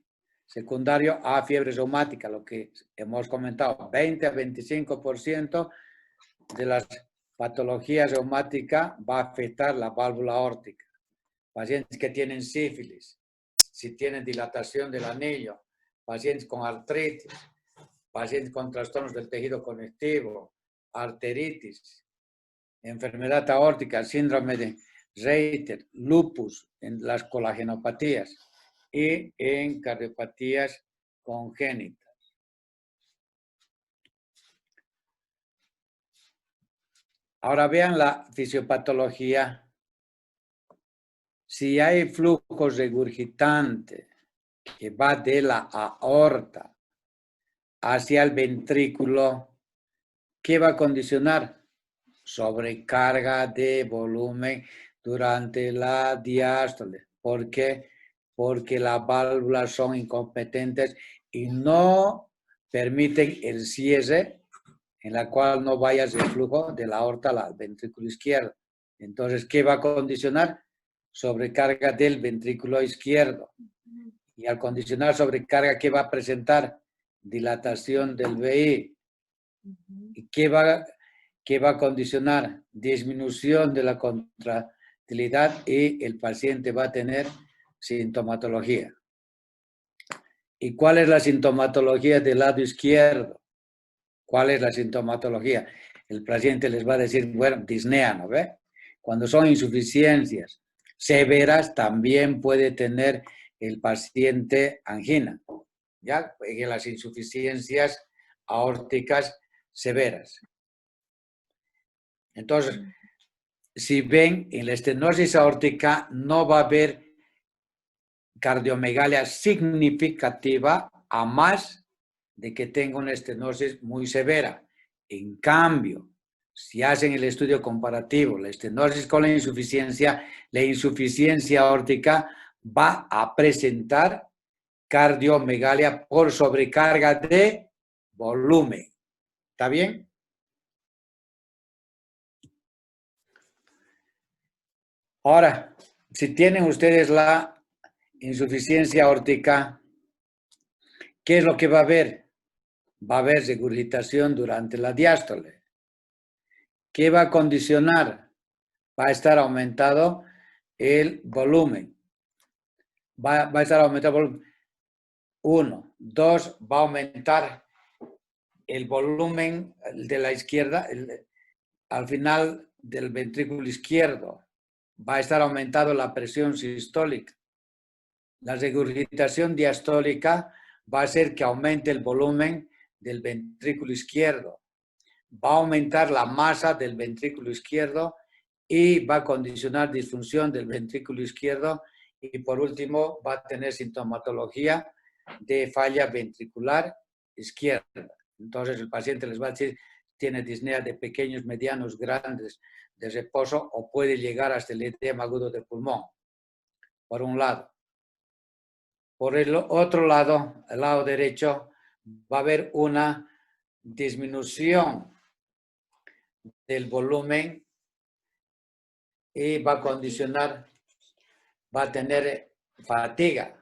secundario a fiebre reumática, lo que hemos comentado, 20-25% de las patologías reumáticas va a afectar la válvula aórtica. Pacientes que tienen sífilis, si tienen dilatación del anillo, pacientes con artritis, pacientes con trastornos del tejido conectivo, arteritis, enfermedad aórtica, síndrome de Reiter, lupus, en las colagenopatías y en cardiopatías congénitas. Ahora vean la fisiopatología Si hay flujo regurgitante que va de la aorta hacia el ventrículo, ¿qué va a condicionar? Sobrecarga de volumen durante la diástole. ¿Por qué? Porque las válvulas son incompetentes y no permiten el cierre en la cual no vaya el flujo de la aorta al ventrículo izquierdo. Entonces, ¿qué va a condicionar? Sobrecarga del ventrículo izquierdo. Y al condicionar sobrecarga, ¿qué va a presentar? Dilatación del VI. ¿Y qué va a condicionar? Disminución de la contractilidad y el paciente va a tener sintomatología. ¿Y cuál es la sintomatología del lado izquierdo? ¿Cuál es la sintomatología? El paciente les va a decir, bueno, disnea, ¿no ve? Cuando son insuficiencias severas, también puede tener el paciente angina, ¿ya? En las insuficiencias aórticas severas. Entonces, si ven, en la estenosis aórtica no va a haber cardiomegalia significativa a más de que tenga una estenosis muy severa. En cambio, si hacen el estudio comparativo, la estenosis con la insuficiencia aórtica va a presentar cardiomegalia por sobrecarga de volumen. ¿Está bien? Ahora, si tienen ustedes la insuficiencia aórtica, ¿qué es lo que va a haber? Va a haber regurgitación durante la diástole. ¿Qué va a condicionar? Va a estar aumentado el volumen. Va a estar aumentado el volumen. 1. 2. Va a aumentar el volumen de la izquierda, al final del ventrículo izquierdo. Va a estar aumentado la presión sistólica. La regurgitación diastólica va a hacer que aumente el volumen del ventrículo izquierdo. Va a aumentar la masa del ventrículo izquierdo y va a condicionar disfunción del ventrículo izquierdo y por último va a tener sintomatología de falla ventricular izquierda. Entonces el paciente les va a decir tiene disnea de pequeños, medianos, grandes de reposo o puede llegar hasta el edema agudo de pulmón, por un lado. Por el otro lado, el lado derecho, va a haber una disminución del volumen y va a condicionar, va a tener fatiga.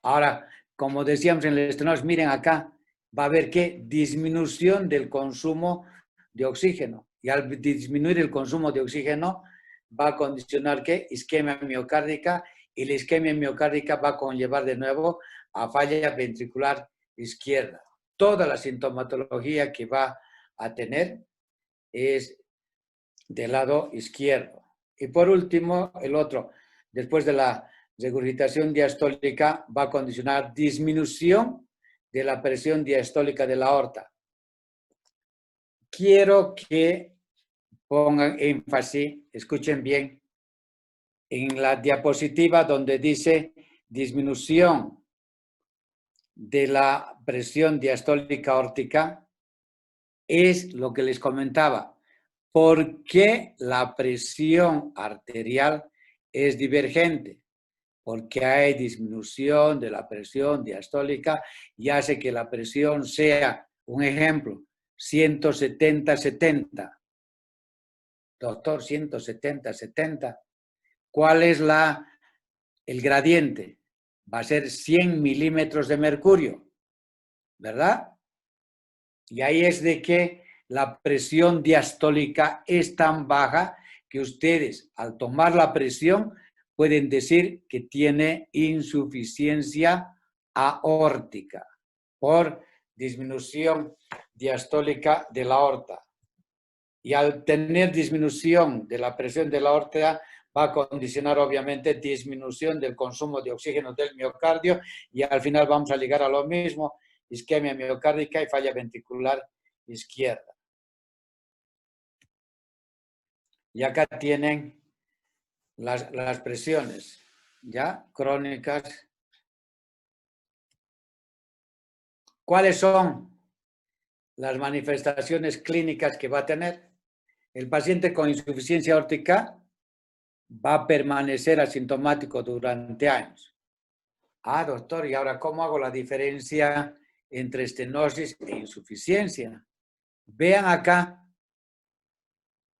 Ahora, como decíamos en el estenosis, miren acá, va a haber que disminución del consumo de oxígeno. Y al disminuir el consumo de oxígeno, va a condicionar que isquemia miocárdica y la isquemia miocárdica va a conllevar de nuevo a falla ventricular izquierda. Toda la sintomatología que va a tener es del lado izquierdo. Y por último, el otro, después de la regurgitación diastólica, va a condicionar disminución de la presión diastólica de la aorta. Quiero que pongan énfasis, escuchen bien, en la diapositiva donde dice disminución de la presión diastólica aórtica, es lo que les comentaba. ¿Por qué la presión arterial es divergente? Porque hay disminución de la presión diastólica y hace que la presión sea, un ejemplo, 170-70. Doctor, 170-70. ¿Cuál es el gradiente? Va a ser 100 milímetros de mercurio, ¿verdad? Y ahí es de que la presión diastólica es tan baja que ustedes, al tomar la presión, pueden decir que tiene insuficiencia aórtica por disminución diastólica de la aorta. Y al tener disminución de la presión de la aorta, va a condicionar obviamente disminución del consumo de oxígeno del miocardio y al final vamos a llegar a lo mismo, isquemia miocárdica y falla ventricular izquierda. Y acá tienen las presiones, ¿ya? Crónicas. ¿Cuáles son las manifestaciones clínicas que va a tener? El paciente con insuficiencia aórtica va a permanecer asintomático durante años. Ah, doctor, ¿y ahora cómo hago la diferencia entre estenosis e insuficiencia? Vean acá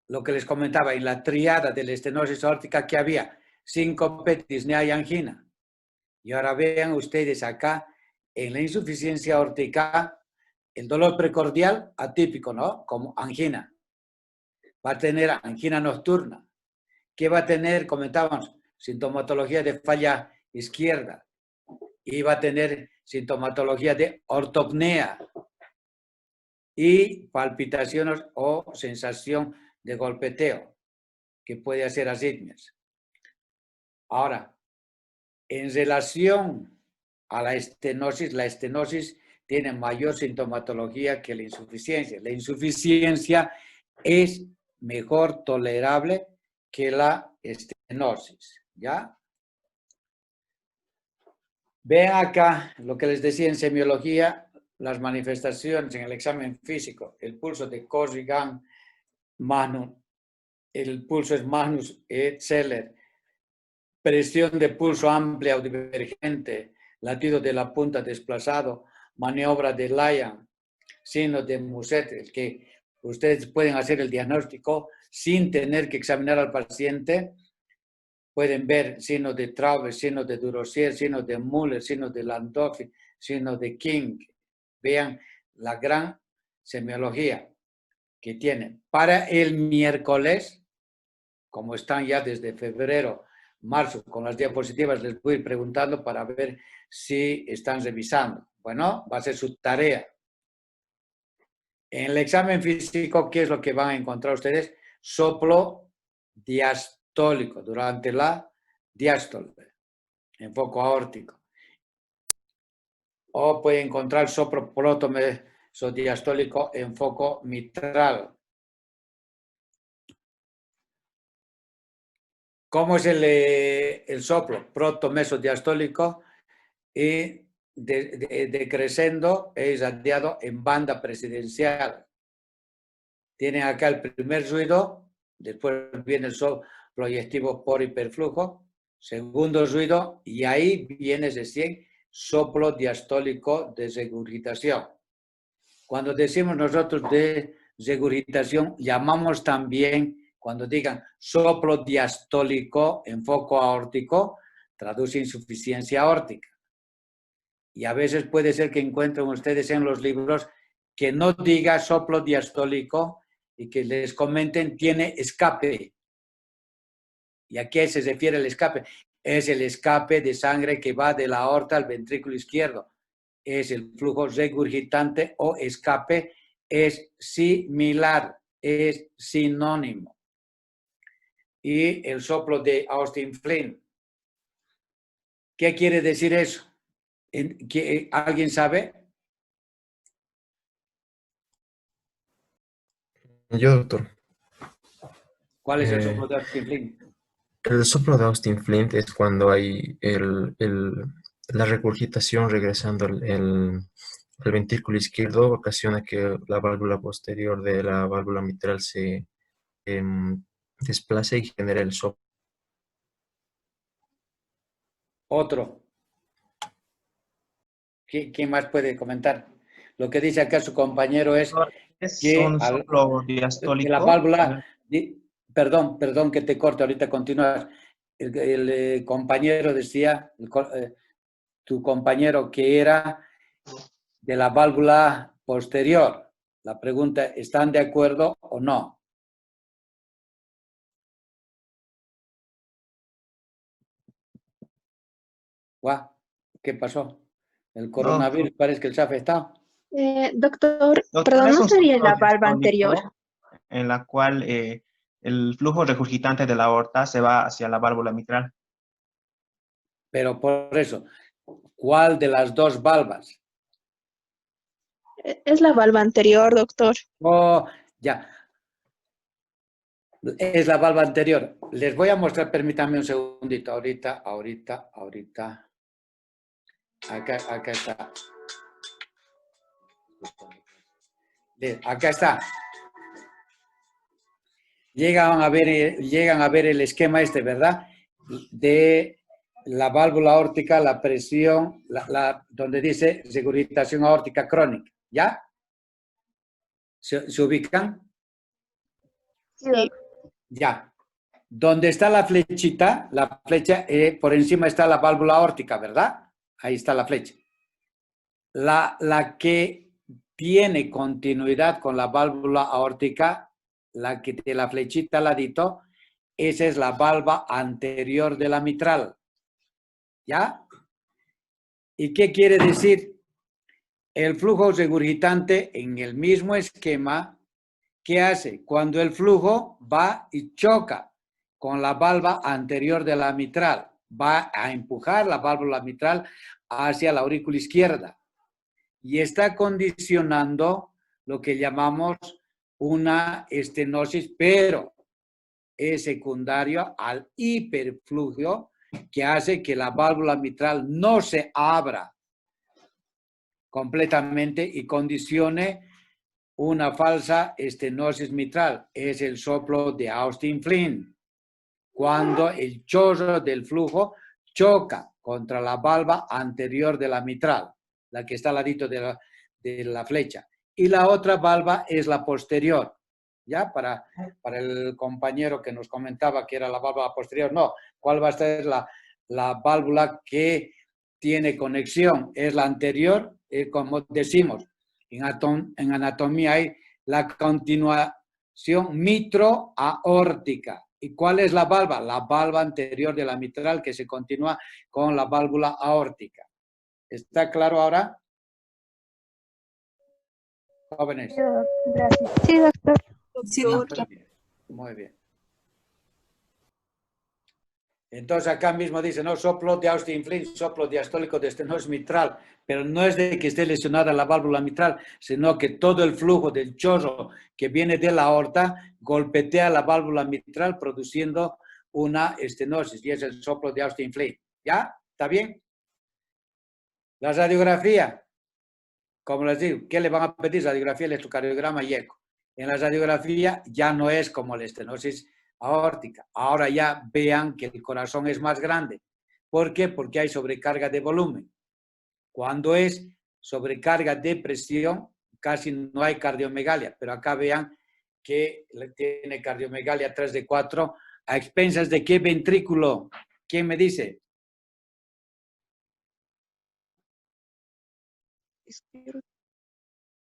lo que les comentaba, en la triada de la estenosis aórtica que había síncope, disnea y angina. Y ahora vean ustedes acá, en la insuficiencia aórtica, el dolor precordial atípico, ¿no? Como angina. Va a tener angina nocturna. ¿Qué va a tener? Comentábamos, sintomatología de falla izquierda. Y va a tener sintomatología de ortopnea y palpitaciones o sensación de golpeteo, que puede hacer arritmias. Ahora, en relación a la estenosis tiene mayor sintomatología que la insuficiencia. La insuficiencia es mejor tolerable que la estenosis, ¿ya? Vean acá lo que les decía en semiología, las manifestaciones en el examen físico, el pulso de Corrigan, Magnus, el pulso es Magnus et Zeller, presión de pulso amplia o divergente, latido de la punta desplazado, maniobra de Lyon, signo de Muset, el que ustedes pueden hacer el diagnóstico sin tener que examinar al paciente. Pueden ver signos de Traube, signos de Durocher, signos de Müller, signos de Landolfi, signos de King. Vean la gran semiología que tienen. Para el miércoles, como están ya desde febrero, marzo, con las diapositivas, les voy a ir preguntando para ver si están revisando. Bueno, va a ser su tarea. En el examen físico, ¿qué es lo que van a encontrar ustedes? Soplo diastólico durante la diástole, en foco aórtico. O puede encontrar soplo protomesodiastólico en foco mitral. ¿Cómo es el soplo protomesodiastólico? Y decreciendo e irradiado en banda presidencial. Tienen acá el primer ruido, después viene el soplo proyectivo por hiperflujo, segundo ruido, y ahí viene recién soplo diastólico de regurgitación. Cuando decimos nosotros de regurgitación, llamamos también, cuando digan soplo diastólico en foco aórtico, traduce insuficiencia aórtica. Y a veces puede ser que encuentren ustedes en los libros que no diga soplo diastólico y que les comenten tiene escape. ¿Y a qué se refiere el escape? Es el escape de sangre que va de la aorta al ventrículo izquierdo. Es el flujo regurgitante o escape, es similar, es sinónimo. Y el soplo de Austin Flint. ¿Qué quiere decir eso? ¿Alguien sabe? Yo, doctor. ¿Cuál es el soplo de Austin Flint? El soplo de Austin Flint es cuando hay la regurgitación regresando el ventrículo izquierdo, ocasiona que la válvula posterior de la válvula mitral se desplace y genera el soplo. Otro. ¿Quién más puede comentar? Lo que dice acá su compañero es ¿Es que un soplo de diastólico? la válvula, perdón que te corte, ahorita continúas. El compañero decía, tu compañero que era de la válvula posterior. La pregunta, ¿están de acuerdo o no? Guau, ¿qué pasó? El coronavirus parece que les ha afectado. Doctor, Doctor, perdón, es ¿no un sería soplo la valva diastólico anterior? en la cual el flujo regurgitante de la aorta se va hacia la válvula mitral. Pero por eso, ¿cuál de las dos valvas? Es la valva anterior, doctor. Oh, ya. Es la valva anterior. Les voy a mostrar, permítanme un segundito. Ahorita. Acá está. Acá está. Llegan a ver el esquema este, ¿verdad? De la válvula aórtica, la presión, donde dice regurgitación aórtica crónica. ¿Ya? ¿Se ubican? Sí. Ya. Donde está la flechita, la flecha, por encima está la válvula aórtica, ¿verdad? Ahí está la flecha. La que tiene continuidad con la válvula aórtica, la que tiene la flechita al ladito, esa es la valva anterior de la mitral. ¿Ya? ¿Y qué quiere decir? El flujo regurgitante en el mismo esquema, ¿qué hace? Cuando el flujo va y choca con la valva anterior de la mitral, va a empujar la válvula mitral hacia la aurícula izquierda y está condicionando lo que llamamos una estenosis, pero es secundario al hiperflujio que hace que la válvula mitral no se abra completamente y condicione una falsa estenosis mitral. Es el soplo de Austin Flint, cuando el chorro del flujo choca contra la valva anterior de la mitral, la que está al ladito de la flecha. Y la otra valva es la posterior. ¿Ya? Para el compañero que nos comentaba que era la válvula posterior, no. ¿Cuál va a ser la válvula que tiene conexión? Es la anterior, como decimos, en anatomía hay la continuación mitro-aórtica. ¿Y cuál es la valva? La valva anterior de la mitral que se continúa con la válvula aórtica. ¿Está claro ahora? Jóvenes. Gracias. Sí, doctor. Sí, Doctor. doctor. Muy bien. Entonces acá mismo dice, no, soplo de Austin Flint, soplo diastólico de estenosis mitral, pero no es de que esté lesionada la válvula mitral, sino que todo el flujo del chorro que viene de la aorta golpetea la válvula mitral produciendo una estenosis y es el soplo de Austin Flint. ¿Ya? ¿Está bien? La radiografía, como les digo, ¿qué le van a pedir? Radiografía, electrocardiograma y eco. En la radiografía ya no es como la estenosis aórtica. Ahora ya vean que el corazón es más grande. ¿Por qué? Porque hay sobrecarga de volumen. Cuando es sobrecarga de presión, casi no hay cardiomegalia, pero acá vean que tiene cardiomegalia 3 de 4. ¿A expensas de qué ventrículo? ¿Quién me dice?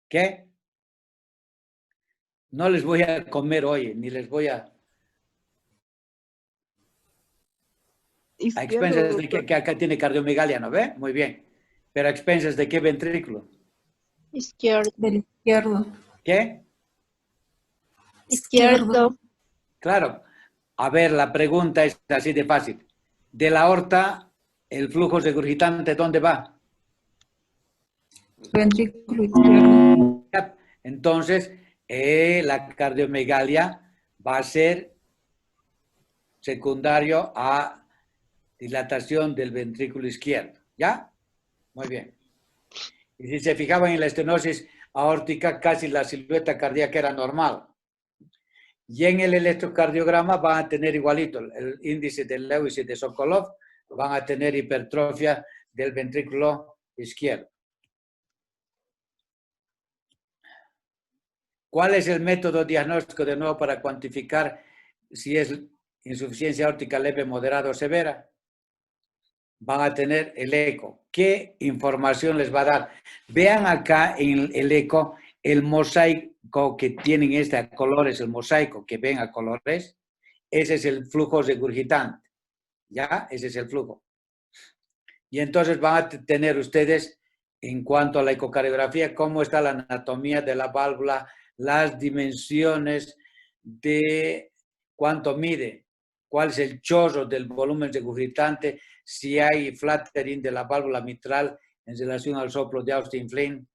¿Qué? No les voy a comer hoy, ni les voy a... A expensas de que acá tiene cardiomegalia, ¿no ve? Muy bien. Pero a expensas de qué ventrículo. Izquierdo. Del izquierdo. ¿Qué? Izquierdo. Claro. A ver, la pregunta es así de fácil. De la aorta, el flujo regurgitante, ¿dónde va? Ventrículo izquierdo. Entonces, la cardiomegalia va a ser secundario a dilatación del ventrículo izquierdo. ¿Ya? Muy bien. Y si se fijaban en la estenosis aórtica, casi la silueta cardíaca era normal. Y en el electrocardiograma van a tener igualito el índice de Lewis y de Sokolov, van a tener hipertrofia del ventrículo izquierdo. ¿Cuál es el método diagnóstico de nuevo para cuantificar si es insuficiencia aórtica leve, moderada o severa? Van a tener el eco. ¿Qué información les va a dar? Vean acá en el eco el mosaico que tienen a colores, el mosaico que ven a colores. Ese es el flujo regurgitante. ¿Ya? Ese es el flujo. Y entonces van a tener ustedes, en cuanto a la ecocardiografía, cómo está la anatomía de la válvula, las dimensiones de cuánto mide, cuál es el chorro del volumen regurgitante, si hay flattering de la válvula mitral en relación al soplo de Austin Flint.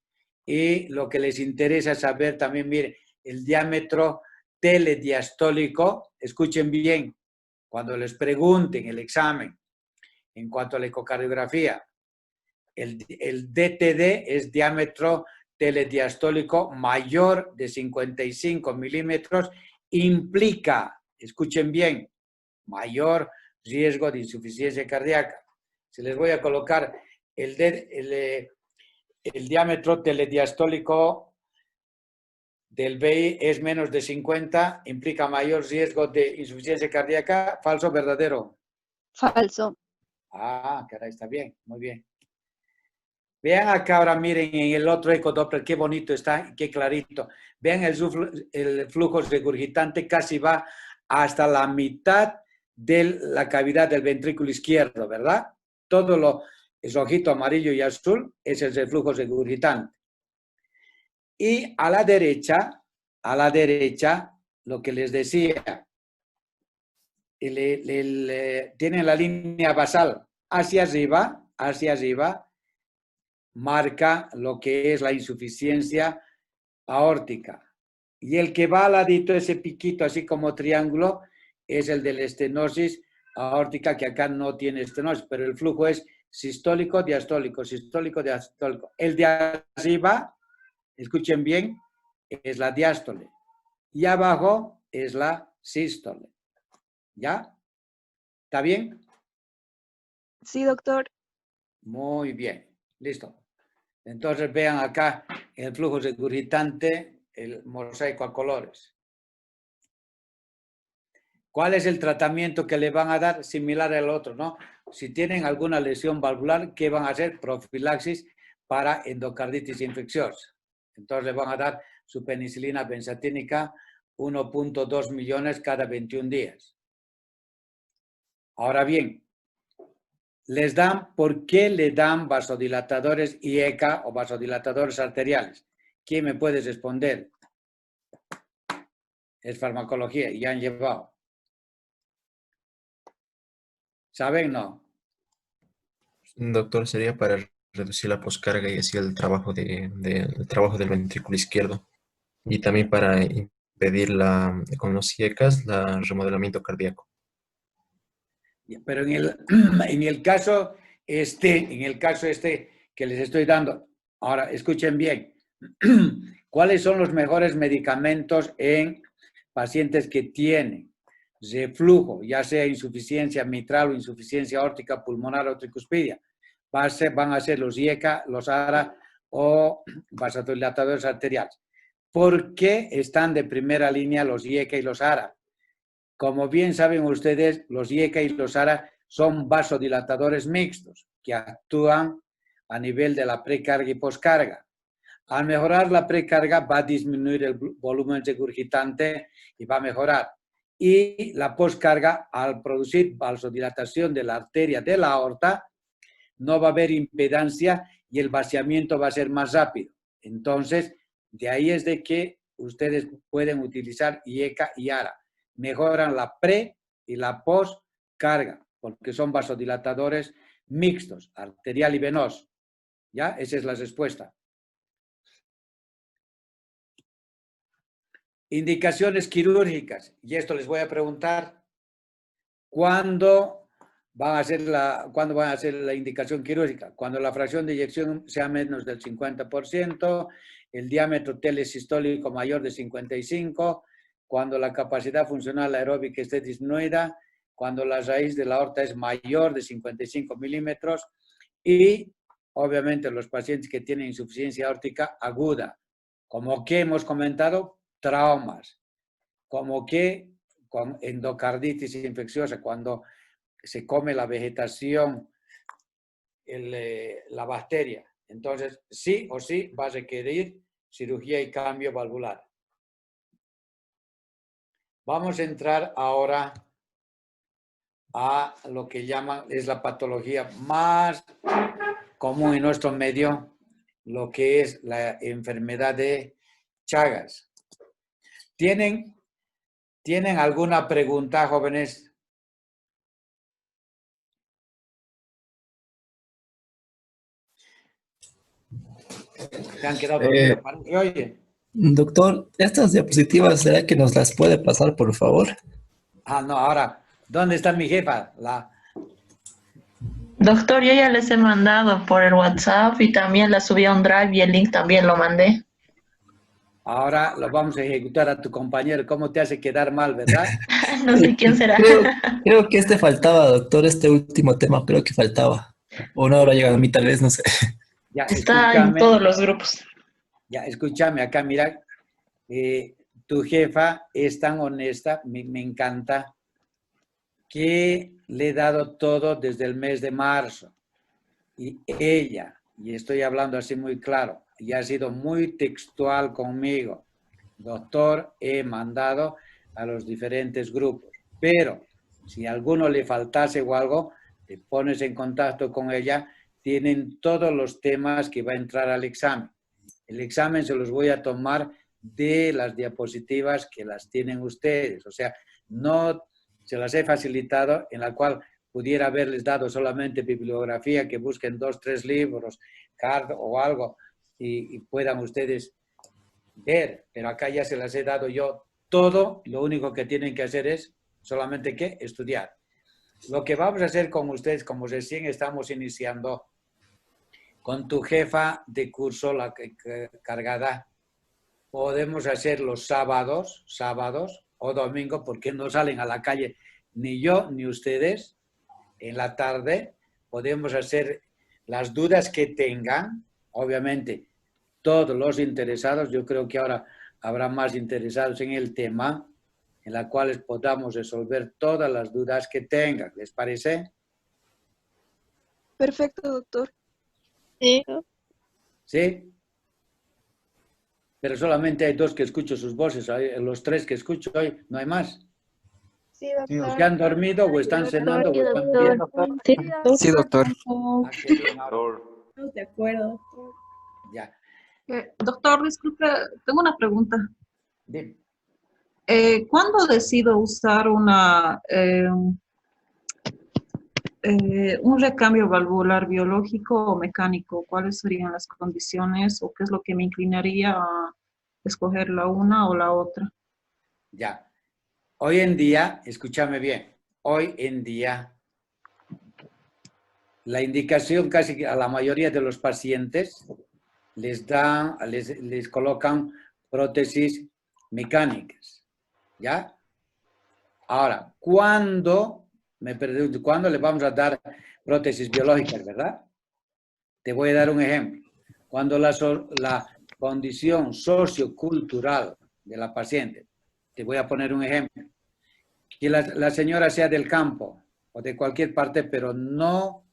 Y lo que les interesa saber también, mire, el diámetro telediastólico, escuchen bien, cuando les pregunten el examen en cuanto a la ecocardiografía, el DTD es diámetro telediastólico mayor de 55 milímetros, implica, escuchen bien, mayor riesgo de insuficiencia cardíaca. Se les voy a colocar el diámetro telediastólico del BI es menos de 50, implica mayor riesgo de insuficiencia cardíaca. ¿Falso o verdadero? Falso. Ah, caray, está bien, muy bien. Vean acá ahora, miren en el otro ecodoppler, qué bonito está, qué clarito. Vean el flujo regurgitante casi va hasta la mitad de la cavidad del ventrículo izquierdo, ¿verdad? Todo lo rojito, amarillo y azul es el flujo regurgitante. Y a la derecha, lo que les decía, tienen la línea basal hacia arriba, marca lo que es la insuficiencia aórtica. Y el que va al ladito, ese piquito así como triángulo, es el de la estenosis aórtica, que acá no tiene estenosis, pero el flujo es sistólico, diastólico, sistólico, diastólico. El de arriba, escuchen bien, es la diástole. Y abajo es la sístole. ¿Ya? ¿Está bien? Sí, doctor. Muy bien. Listo. Entonces vean acá el flujo regurgitante, el mosaico a colores. ¿Cuál es el tratamiento que le van a dar? Similar al otro, ¿no? Si tienen alguna lesión valvular, ¿qué van a hacer? Profilaxis para endocarditis infecciosa. Entonces le van a dar su penicilina benzatínica 1.2 millones cada 21 días. Ahora bien, ¿por qué le dan vasodilatadores IECA o vasodilatadores arteriales? ¿Quién me puede responder? Es farmacología y han llevado. ¿Saben? No. Doctor, sería para reducir la poscarga y así el trabajo, el trabajo del ventrículo izquierdo. Y también para impedir con los IECAS, el remodelamiento cardíaco. Pero en el caso que les estoy dando, ahora escuchen bien, ¿cuáles son los mejores medicamentos en pacientes que tienen reflujo, ya sea insuficiencia mitral o insuficiencia aórtica pulmonar o tricuspidia? Van a ser los IECA, los ARA o vasodilatadores arteriales. ¿Por qué están de primera línea los IECA y los ARA? Como bien saben ustedes, los IECA y los ARA son vasodilatadores mixtos que actúan a nivel de la precarga y poscarga. Al mejorar la precarga va a disminuir el volumen regurgitante y va a mejorar. Y la poscarga, al producir vasodilatación de la arteria de la aorta, no va a haber impedancia y el vaciamiento va a ser más rápido. Entonces, de ahí es de que ustedes pueden utilizar IECA y ARA. Mejoran la pre y la post carga, porque son vasodilatadores mixtos, arterial y venoso. ¿Ya? Esa es la respuesta. Indicaciones quirúrgicas. Y esto les voy a preguntar, ¿cuándo van a hacer la indicación quirúrgica? Cuando la fracción de eyección sea menos del 50%, el diámetro telesistólico mayor de 55, cuando la capacidad funcional aeróbica esté disminuida, cuando la raíz de la aorta es mayor de 55 milímetros y, obviamente, los pacientes que tienen insuficiencia aórtica aguda, como que hemos comentado, traumas, como que con endocarditis infecciosa, cuando se come la vegetación, la bacteria. Entonces, sí o sí va a requerir cirugía y cambio valvular. Vamos a entrar ahora a lo que llaman, es la patología más común en nuestro medio, lo que es la enfermedad de Chagas. ¿Tienen alguna pregunta, jóvenes? ¿Se han quedado dormidos? Oye. Doctor, estas diapositivas, ¿será que nos las puede pasar, por favor? Ah, no, ahora, ¿dónde está mi jefa? Doctor, yo ya les he mandado por el WhatsApp y también la subí a un Drive y el link también lo mandé. Ahora lo vamos a ejecutar a tu compañero. ¿Cómo te hace quedar mal, verdad? No sé quién será. Creo que este faltaba, doctor, este último tema, creo que faltaba. O no habrá llegado a mí, tal vez, no sé. Ya, Está en escúchame, todos los grupos. ya, escúchame acá, mira, tu jefa es tan honesta, me encanta, que le he dado todo desde el mes de marzo. Y ella, y estoy hablando así muy claro, y ha sido muy textual conmigo. Doctor, he mandado a los diferentes grupos, pero si a alguno le faltase o algo, te pones en contacto con ella, tienen todos los temas que va a entrar al examen. El examen se los voy a tomar de las diapositivas que las tienen ustedes, o sea, no se las he facilitado en la cual pudiera haberles dado solamente bibliografía, que busquen 2, 3 libros, card o algo, y puedan ustedes ver, pero acá ya se las he dado yo todo, lo único que tienen que hacer es solamente que estudiar. Lo que vamos a hacer con ustedes, como recién estamos iniciando, con tu jefa de curso, la cargada, podemos hacer los sábados o domingo, porque no salen a la calle ni yo ni ustedes. En la tarde podemos hacer las dudas que tengan, obviamente todos los interesados, yo creo que ahora habrá más interesados en el tema, en la cual podamos resolver todas las dudas que tengan. ¿Les parece? Perfecto, doctor. Sí. ¿Sí? Pero solamente hay 2 que escucho sus voces, los 3 que escucho hoy, no hay más. Sí, Sí, doctor. ¿Ya han dormido o están cenando o Sí, están doctor. viendo? Sí, doctor. Ah, qué bien, ahora. De acuerdo. Ya. Doctor, disculpe, tengo una pregunta. Dime. ¿Cuándo decido usar un recambio valvular biológico o mecánico? ¿Cuáles serían las condiciones o qué es lo que me inclinaría a escoger la una o la otra? Ya. Hoy en día, escúchame bien, hoy en día la indicación casi que a la mayoría de los pacientes les colocan prótesis mecánicas, ¿ya? Ahora, ¿cuándo le vamos a dar prótesis biológicas, verdad? Te voy a dar un ejemplo. Cuando la condición sociocultural de la paciente, te voy a poner un ejemplo, que la señora sea del campo o de cualquier parte, pero no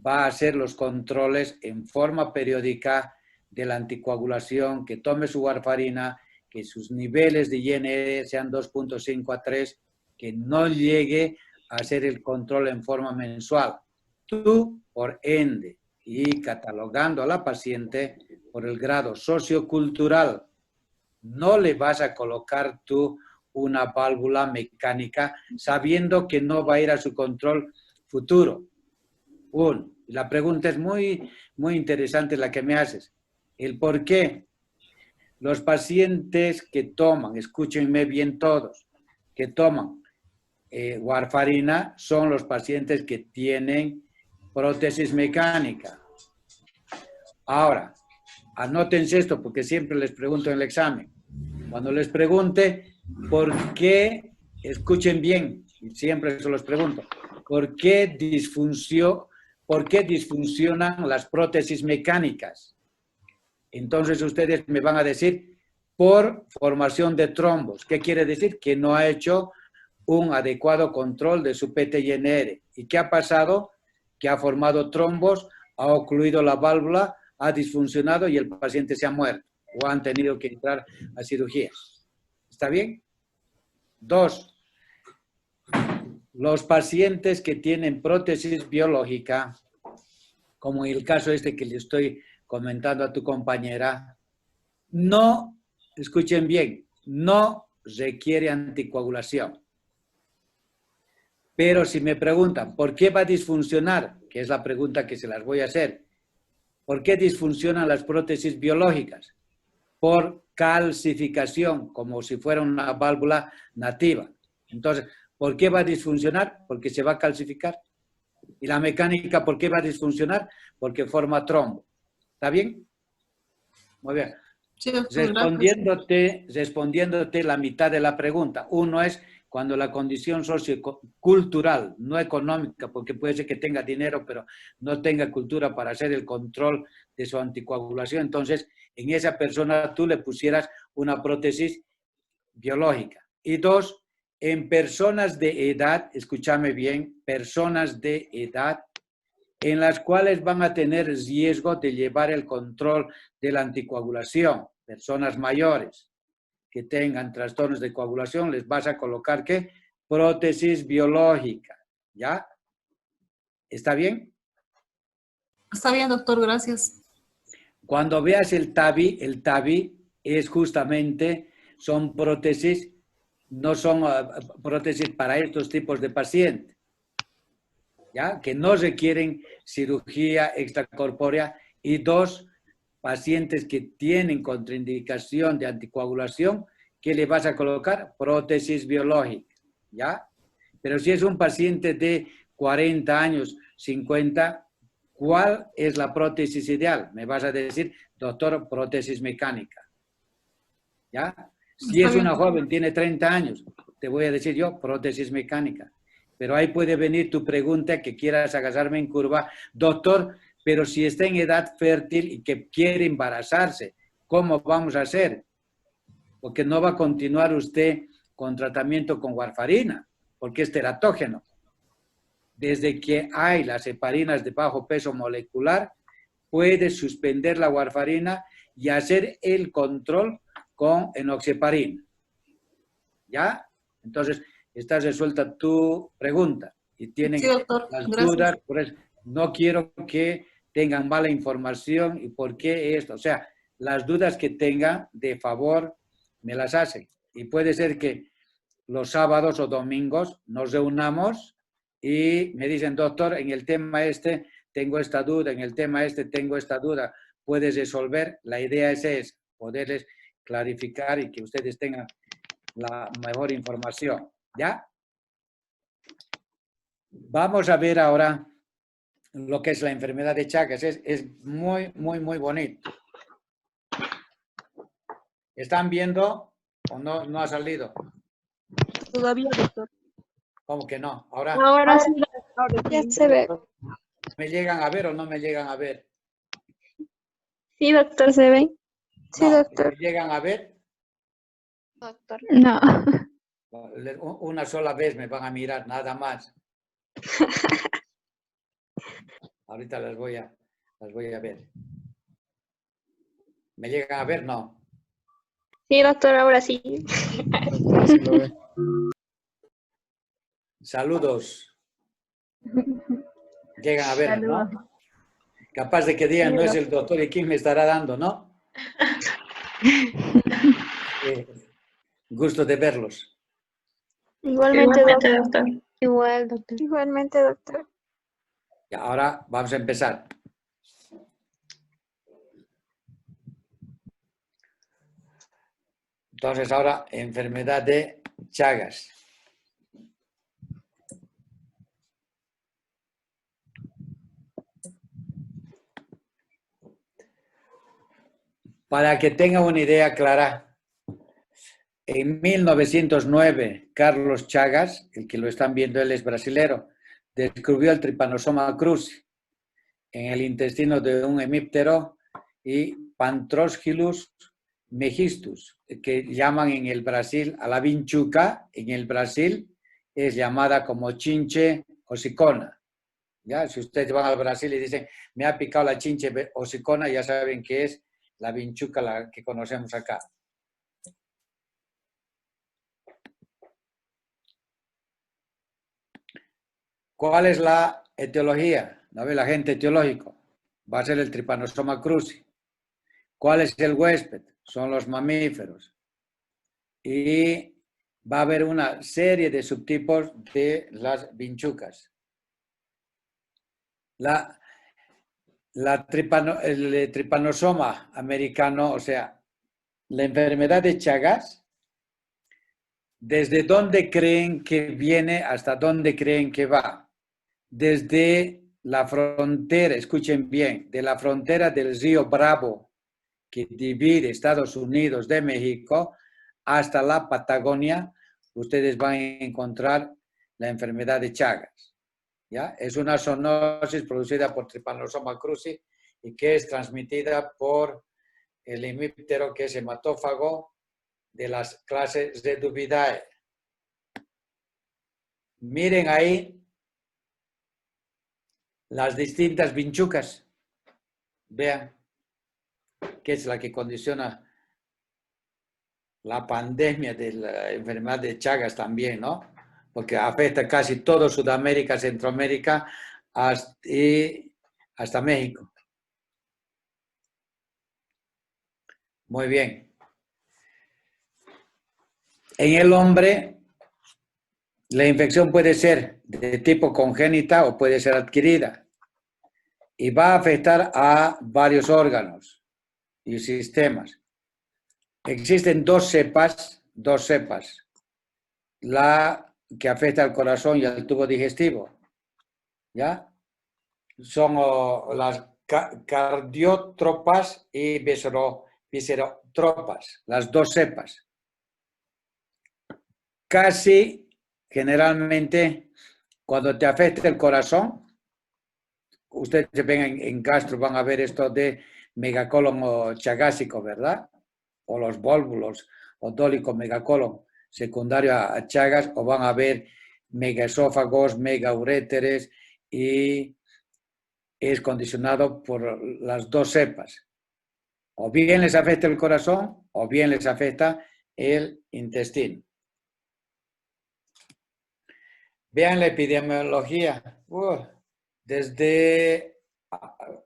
va a hacer los controles en forma periódica de la anticoagulación, que tome su warfarina, que sus niveles de INR sean 2.5 a 3, que no llegue a hacer el control en forma mensual. Tú, por ende, y catalogando a la paciente por el grado sociocultural, no le vas a colocar tú una válvula mecánica sabiendo que no va a ir a su control futuro. La pregunta es muy, muy interesante la que me haces. El por qué. Los pacientes que toman, escúchenme bien todos, que toman warfarina son los pacientes que tienen prótesis mecánica. Ahora, anótense esto porque siempre les pregunto en el examen. Cuando les pregunte por qué, escuchen bien, y siempre se los pregunto, ¿por qué disfuncionan las prótesis mecánicas? Entonces ustedes me van a decir, por formación de trombos. ¿Qué quiere decir? Que no ha hecho un adecuado control de su PT-INR. ¿Y qué ha pasado? Que ha formado trombos, ha ocluido la válvula, ha disfuncionado y el paciente se ha muerto o han tenido que entrar a cirugía. ¿Está bien? 2. Los pacientes que tienen prótesis biológica, como en el caso este que le estoy comentando a tu compañera, no, escuchen bien, no requiere anticoagulación. Pero si me preguntan, ¿por qué va a disfuncionar? Que es la pregunta que se las voy a hacer. ¿Por qué disfuncionan las prótesis biológicas? por calcificación, como si fuera una válvula nativa. Entonces, ¿por qué va a disfuncionar? Porque se va a calcificar. Y la mecánica, ¿por qué va a disfuncionar? Porque forma trombo. ¿Está bien? Muy bien. Sí, doctor, gracias. Respondiéndote la mitad de la pregunta. Uno es cuando la condición sociocultural, no económica, porque puede ser que tenga dinero, pero no tenga cultura para hacer el control de su anticoagulación. Entonces, en esa persona tú le pusieras una prótesis biológica. Y dos, en personas de edad, escúchame bien, personas de edad en las cuales van a tener riesgo de llevar el control de la anticoagulación. Personas mayores que tengan trastornos de coagulación, les vas a colocar, ¿qué? Prótesis biológica, ¿ya? ¿Está bien? Está bien, doctor, gracias. Cuando veas el TAVI es justamente, son prótesis, no son prótesis para estos tipos de pacientes, ¿ya? Que no requieren cirugía extracorpórea, y dos, pacientes que tienen contraindicación de anticoagulación, ¿qué le vas a colocar? Prótesis biológica, ¿ya? Pero si es un paciente de 40 años, 50, ¿cuál es la prótesis ideal? Me vas a decir, doctor, prótesis mecánica, ¿ya? Si es una joven, tiene 30 años, te voy a decir yo, prótesis mecánica. Pero ahí puede venir tu pregunta que quieras agarrarme en curva. Doctor, pero si está en edad fértil y que quiere embarazarse, ¿cómo vamos a hacer? Porque no va a continuar usted con tratamiento con warfarina, porque es teratógeno. Desde que hay las heparinas de bajo peso molecular, puede suspender la warfarina y hacer el control con enoxaparina. ¿Ya? Entonces, está resuelta tu pregunta. Y tienen Sí, doctor, las gracias. dudas, por eso no quiero que tengan mala información y por qué esto. O sea, las dudas que tengan, de favor, me las hacen. Y puede ser que los sábados o domingos nos reunamos y me dicen, doctor, en el tema este tengo esta duda, en el tema este tengo esta duda. ¿Puedes resolver? La idea es poderles clarificar y que ustedes tengan la mejor información. ¿Ya? Vamos a ver ahora lo que es la enfermedad de Chagas. Es muy, muy, muy bonito. ¿Están viendo o no ha salido? Todavía, doctor. ¿Cómo que no? Ahora, Ahora sí, Ahora ya sí. se ve. ¿me llegan a ver o no me llegan a ver? Sí, doctor, se ve. Sí, No, doctor. ¿me llegan a ver? Doctor. No. Una sola vez me van a mirar, nada más. Ahorita las voy a ver. ¿Me llegan a ver? No. Sí, doctor, ahora sí. Sí lo ve. Saludos. Llegan a ver, ¿no? Saludos. Capaz de que digan, Sí, no es el doctor y quién me estará dando, ¿no? Gusto de verlos. Igualmente, Igualmente, doctor. doctor. Igual, doctor. Igualmente, doctor. Y ahora vamos a empezar. Entonces ahora, enfermedad de Chagas. Para que tengan una idea clara, en 1909, Carlos Chagas, el que lo están viendo, él es brasilero, descubrió el Trypanosoma cruzi en el intestino de un hemíptero y Pantrosgilus megistus, que llaman en el Brasil a la vinchuca, en el Brasil es llamada como chinche hocicona. ¿Ya? Si ustedes van al Brasil y dicen, me ha picado la chinche hocicona, ya saben que es la vinchuca la que conocemos acá. ¿Cuál es la etiología? ¿No ve el agente etiológico? Va a ser el Trypanosoma cruzi. ¿Cuál es el huésped? Son los mamíferos. Y va a haber una serie de subtipos de las vinchucas. El Trypanosoma americano, o sea, la enfermedad de Chagas, ¿desde dónde creen que viene hasta dónde creen que va? Desde la frontera, escuchen bien, de la frontera del río Bravo, que divide Estados Unidos de México, hasta la Patagonia, ustedes van a encontrar la enfermedad de Chagas. ¿Ya? Es una zoonosis producida por Trypanosoma cruzi y que es transmitida por el hemíptero, que es hematófago de las clases Reduvidae. Miren ahí las distintas vinchucas. Vean, que es la que condiciona la pandemia de la enfermedad de Chagas también, ¿no? Porque afecta casi todo Sudamérica, Centroamérica y hasta México. Muy bien. En el hombre, la infección puede ser de tipo congénita o puede ser adquirida y va a afectar a varios órganos y sistemas. Existen dos cepas, la que afecta al corazón y al tubo digestivo, ¿ya? Son las cardiotropas y viscerotropas, las dos cepas. Casi generalmente cuando te afecta el corazón, ustedes se ven en gastro, van a ver esto de megacolon chagásico, ¿verdad? O los vólvulos odólico megacolon secundario a Chagas, o van a ver megaesófagos, megauréteres, y es condicionado por las dos cepas. O bien les afecta el corazón o bien les afecta el intestino. Vean la epidemiología. Desde,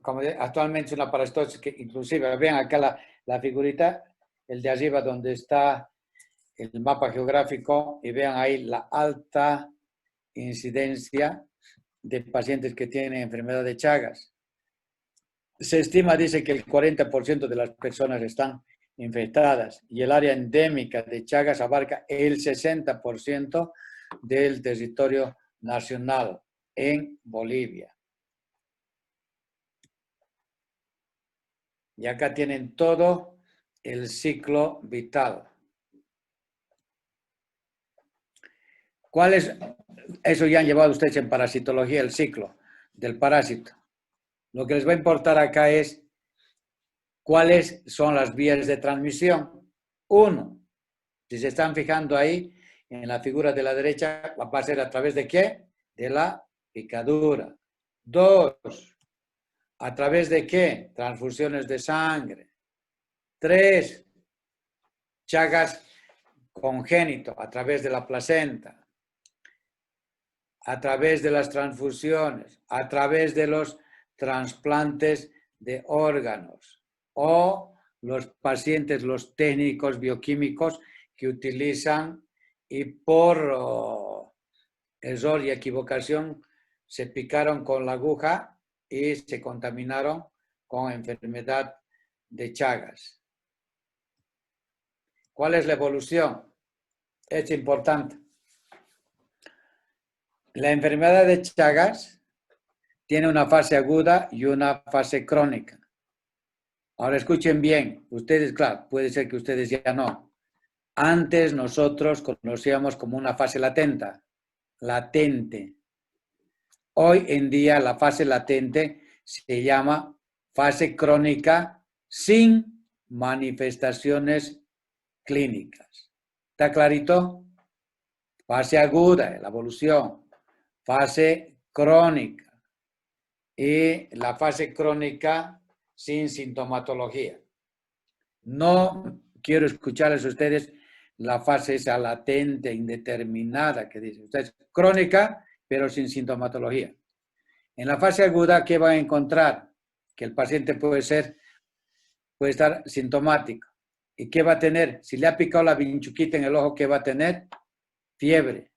como actualmente es una parasitosis que inclusive, vean acá la figurita, el de arriba donde está el mapa geográfico, y vean ahí la alta incidencia de pacientes que tienen enfermedad de Chagas. Se estima, dice, que el 40% de las personas están infectadas y el área endémica de Chagas abarca el 60% del territorio nacional en Bolivia. Y acá tienen todo el ciclo vital. ¿Cuál es? Eso ya han llevado ustedes en parasitología, el ciclo del parásito. Lo que les va a importar acá es cuáles son las vías de transmisión. Uno, si se están fijando ahí en la figura de la derecha, va a ser a través de ¿qué? De la picadura. Dos, ¿a través de qué? Transfusiones de sangre. Tres, Chagas congénito, a través de la placenta, a través de las transfusiones, a través de los trasplantes de órganos o los pacientes, los técnicos bioquímicos que utilizan y por error y equivocación se picaron con la aguja y se contaminaron con enfermedad de Chagas. ¿Cuál es la evolución? Es importante. La enfermedad de Chagas tiene una fase aguda y una fase crónica. Ahora escuchen bien, ustedes, claro, puede ser que ustedes ya no. Antes nosotros conocíamos como una fase latente. Hoy en día la fase latente se llama fase crónica sin manifestaciones clínicas. ¿Está clarito? Fase aguda, la evolución. Fase crónica. Y la fase crónica sin sintomatología. No quiero escucharles a ustedes la fase esa latente, indeterminada que dicen ustedes. Crónica, pero sin sintomatología. En la fase aguda, ¿qué van a encontrar? Que el paciente puede estar sintomático. ¿Y qué va a tener? Si le ha picado la vinchuquita en el ojo, ¿qué va a tener? Fiebre.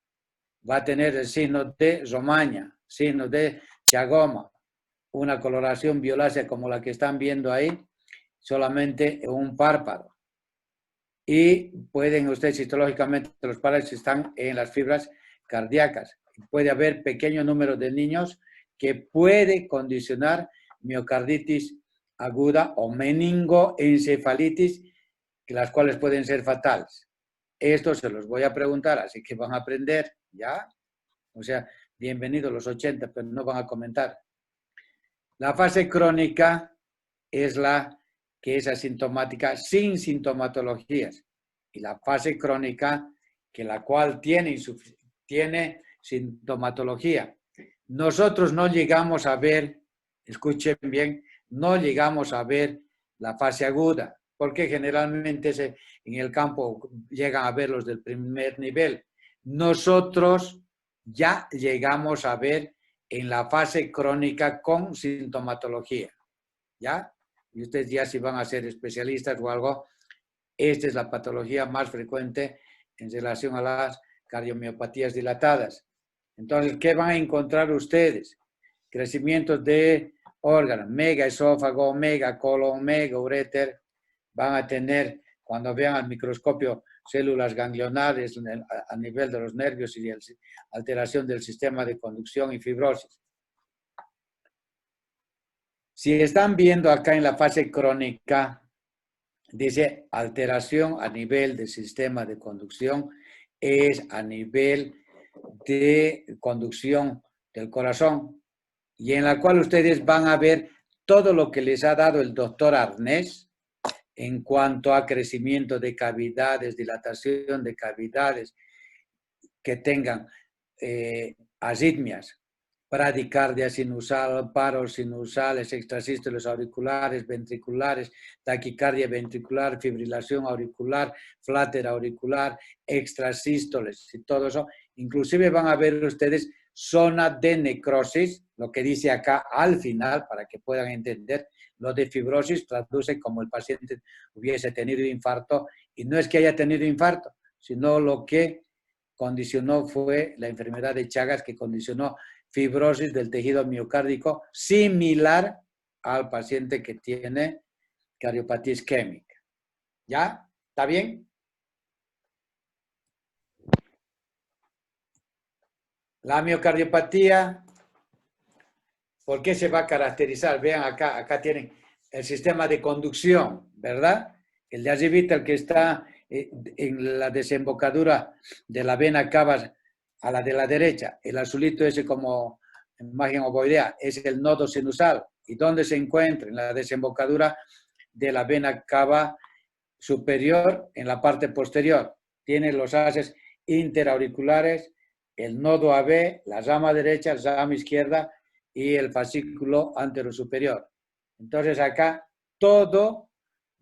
Va a tener el signo de romaña, signo de chagoma, una coloración violácea como la que están viendo ahí, solamente en un párpado. y pueden ustedes histológicamente, los parálisis están en las fibras cardíacas. Puede haber pequeño número de niños que puede condicionar miocarditis aguda o meningoencefalitis, las cuales pueden ser fatales. Esto se los voy a preguntar, así que van a aprender, ¿ya? O sea, bienvenidos los 80, pero no van a comentar. La fase crónica es la que es asintomática sin sintomatologías. Y la fase crónica, que la cual tiene sintomatología. Nosotros no llegamos a ver, escuchen bien, no llegamos a ver la fase aguda, porque generalmente en el campo llegan a ver los del primer nivel. Nosotros ya llegamos a ver en la fase crónica con sintomatología, ¿ya? Y ustedes ya si van a ser especialistas o algo, esta es la patología más frecuente en relación a las cardiomiopatías dilatadas. Entonces, ¿qué van a encontrar ustedes? Crecimientos de órganos, megaesófago, megacolon, megauréter. Van a tener, cuando vean al microscopio, células ganglionares a nivel de los nervios y alteración del sistema de conducción y fibrosis. Si están viendo acá en la fase crónica, dice alteración a nivel del sistema de conducción, es a nivel de conducción del corazón, y en la cual ustedes van a ver todo lo que les ha dado el doctor Arnés en cuanto a crecimiento de cavidades, dilatación de cavidades, que tengan arritmias, bradicardia sinusal, paros sinusales, extrasístoles auriculares, ventriculares, taquicardia ventricular, fibrilación auricular, flater auricular, extrasístoles y todo eso. Inclusive van a ver ustedes zona de necrosis, lo que dice acá al final, para que puedan entender. Lo de fibrosis traduce como el paciente hubiese tenido infarto, y no es que haya tenido infarto, sino lo que condicionó fue la enfermedad de Chagas, que condicionó fibrosis del tejido miocárdico similar al paciente que tiene cardiopatía isquémica. ¿Ya? ¿Está bien? La miocardiopatía, ¿por qué se va a caracterizar? Vean acá, acá tienen el sistema de conducción, ¿verdad? El de arribita, el que está en la desembocadura de la vena cava a la de la derecha. El azulito ese como imagen ovoidea es el nodo sinusal. ¿Y dónde se encuentra? En la desembocadura de la vena cava superior, en la parte posterior. Tiene los haces interauriculares, el nodo AB, la rama derecha, la rama izquierda y el fascículo anterosuperior. Entonces acá todo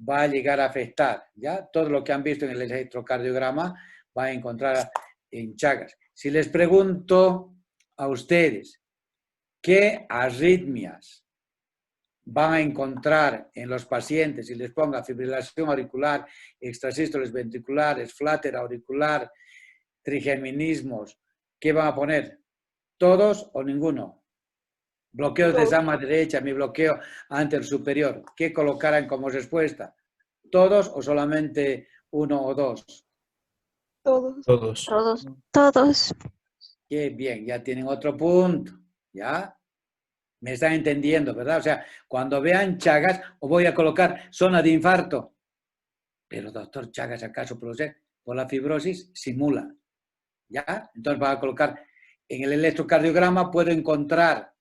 va a llegar a afectar, ¿ya? Todo lo que han visto en el electrocardiograma va a encontrar en Chagas. Si les pregunto a ustedes, ¿qué arritmias van a encontrar en los pacientes si les ponga fibrilación auricular, extrasístoles ventriculares, flater auricular, trigeminismos? ¿Qué van a poner? ¿Todos o ninguno? Bloqueo de rama derecha, mi bloqueo anterosuperior. ¿Qué colocarán como respuesta? ¿Todos o solamente uno o dos? Todos. Todos. Todos. Todos. Qué bien, ya tienen otro punto. ¿Ya? ¿Me están entendiendo, verdad? O sea, cuando vean Chagas, os voy a colocar zona de infarto. Pero doctor, Chagas, ¿acaso por la fibrosis? Simula. ¿Ya? Entonces va a colocar en el electrocardiograma, puedo encontrar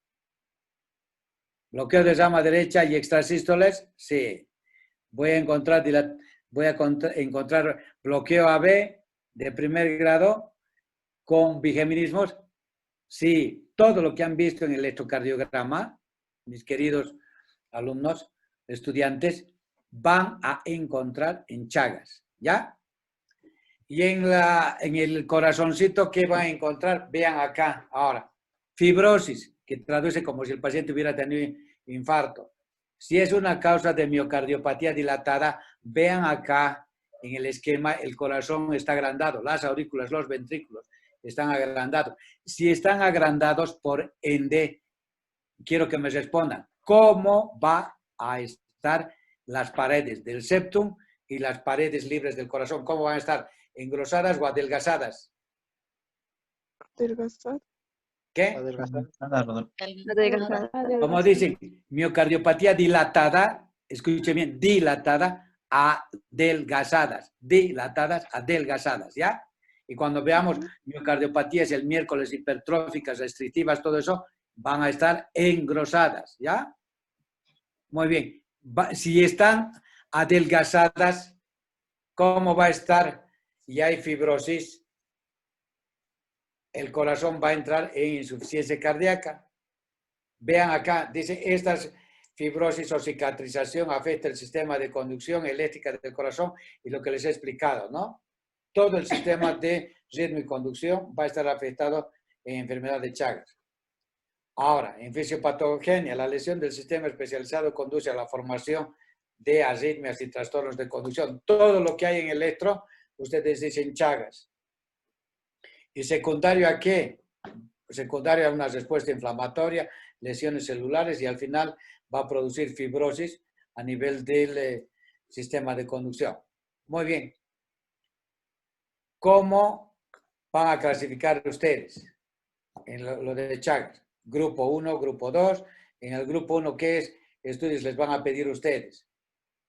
bloqueo de rama derecha y extrasístoles. Sí. Voy a encontrar bloqueo AB de primer grado con bigeminismos. Sí. Todo lo que han visto en el electrocardiograma, mis queridos alumnos, estudiantes, van a encontrar en Chagas. ¿Ya? Y en el corazoncito, ¿qué van a encontrar? Vean acá, ahora. Fibrosis, que traduce como si el paciente hubiera tenido infarto. Si es una causa de miocardiopatía dilatada, vean acá en el esquema, el corazón está agrandado, las aurículas, los ventrículos están agrandados. Si están agrandados, por ende, quiero que me respondan, ¿cómo va a estar las paredes del septum y las paredes libres del corazón, ¿cómo van a estar? ¿Engrosadas o adelgazadas? Adelgazado. ¿Qué? Nada, Rodolfo. Adelgazada. Como dicen, miocardiopatía dilatada, escuche bien, dilatada, adelgazadas, ¿ya? Y cuando veamos miocardiopatías el miércoles hipertróficas, restrictivas, todo eso, van a estar engrosadas, ¿ya? Muy bien. Si están adelgazadas, ¿cómo va a estar? Y hay fibrosis, el corazón va a entrar en insuficiencia cardíaca. Vean acá, dice, estas fibrosis o cicatrización afecta el sistema de conducción eléctrica del corazón y lo que les he explicado, ¿no? Todo el sistema de ritmo y conducción va a estar afectado en enfermedad de Chagas. Ahora, en fisiopatogenia, la lesión del sistema especializado conduce a la formación de arritmias y trastornos de conducción. Todo lo que hay en electro, ustedes dicen Chagas. ¿Y secundario a qué? Secundario a una respuesta inflamatoria, lesiones celulares y al final va a producir fibrosis a nivel del sistema de conducción. Muy bien. ¿Cómo van a clasificar ustedes en lo de Chagas? Grupo 1, grupo 2. En el grupo 1, ¿qué estudios les van a pedir ustedes?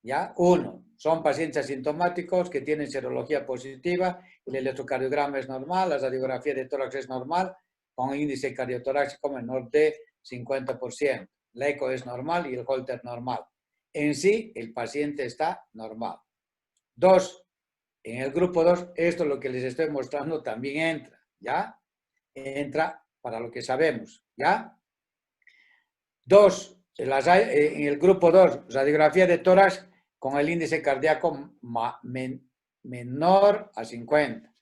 ¿Ya? 1. Son pacientes asintomáticos que tienen serología positiva, el electrocardiograma es normal, la radiografía de tórax es normal, con índice cardiotorácico menor de 50%. La eco es normal y el Holter normal. En sí, el paciente está normal. 2. En el grupo 2, esto es lo que les estoy mostrando, también entra, ¿ya? Entra para lo que sabemos, ¿ya? 2. En el grupo 2, radiografía de tórax con el índice cardíaco menor a 50.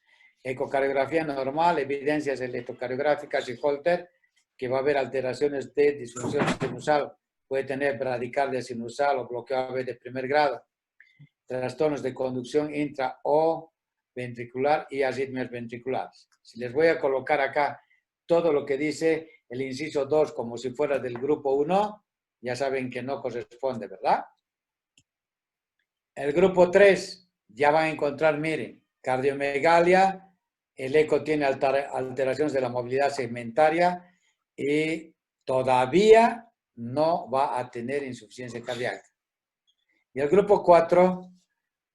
Ecocardiografía normal, evidencias electrocardiográficas y Holter, que va a haber alteraciones de disfunción sinusal. Puede tener bradicardia sinusal o bloqueo AV de primer grado. Trastornos de conducción intra o ventricular y arritmias ventriculares. Si les voy a colocar acá todo lo que dice el inciso 2 como si fuera del grupo 1, ya saben que no corresponde, ¿verdad? El grupo 3, ya van a encontrar, miren, cardiomegalia, el eco tiene alteraciones de la movilidad segmentaria y todavía no va a tener insuficiencia cardíaca. Y el grupo 4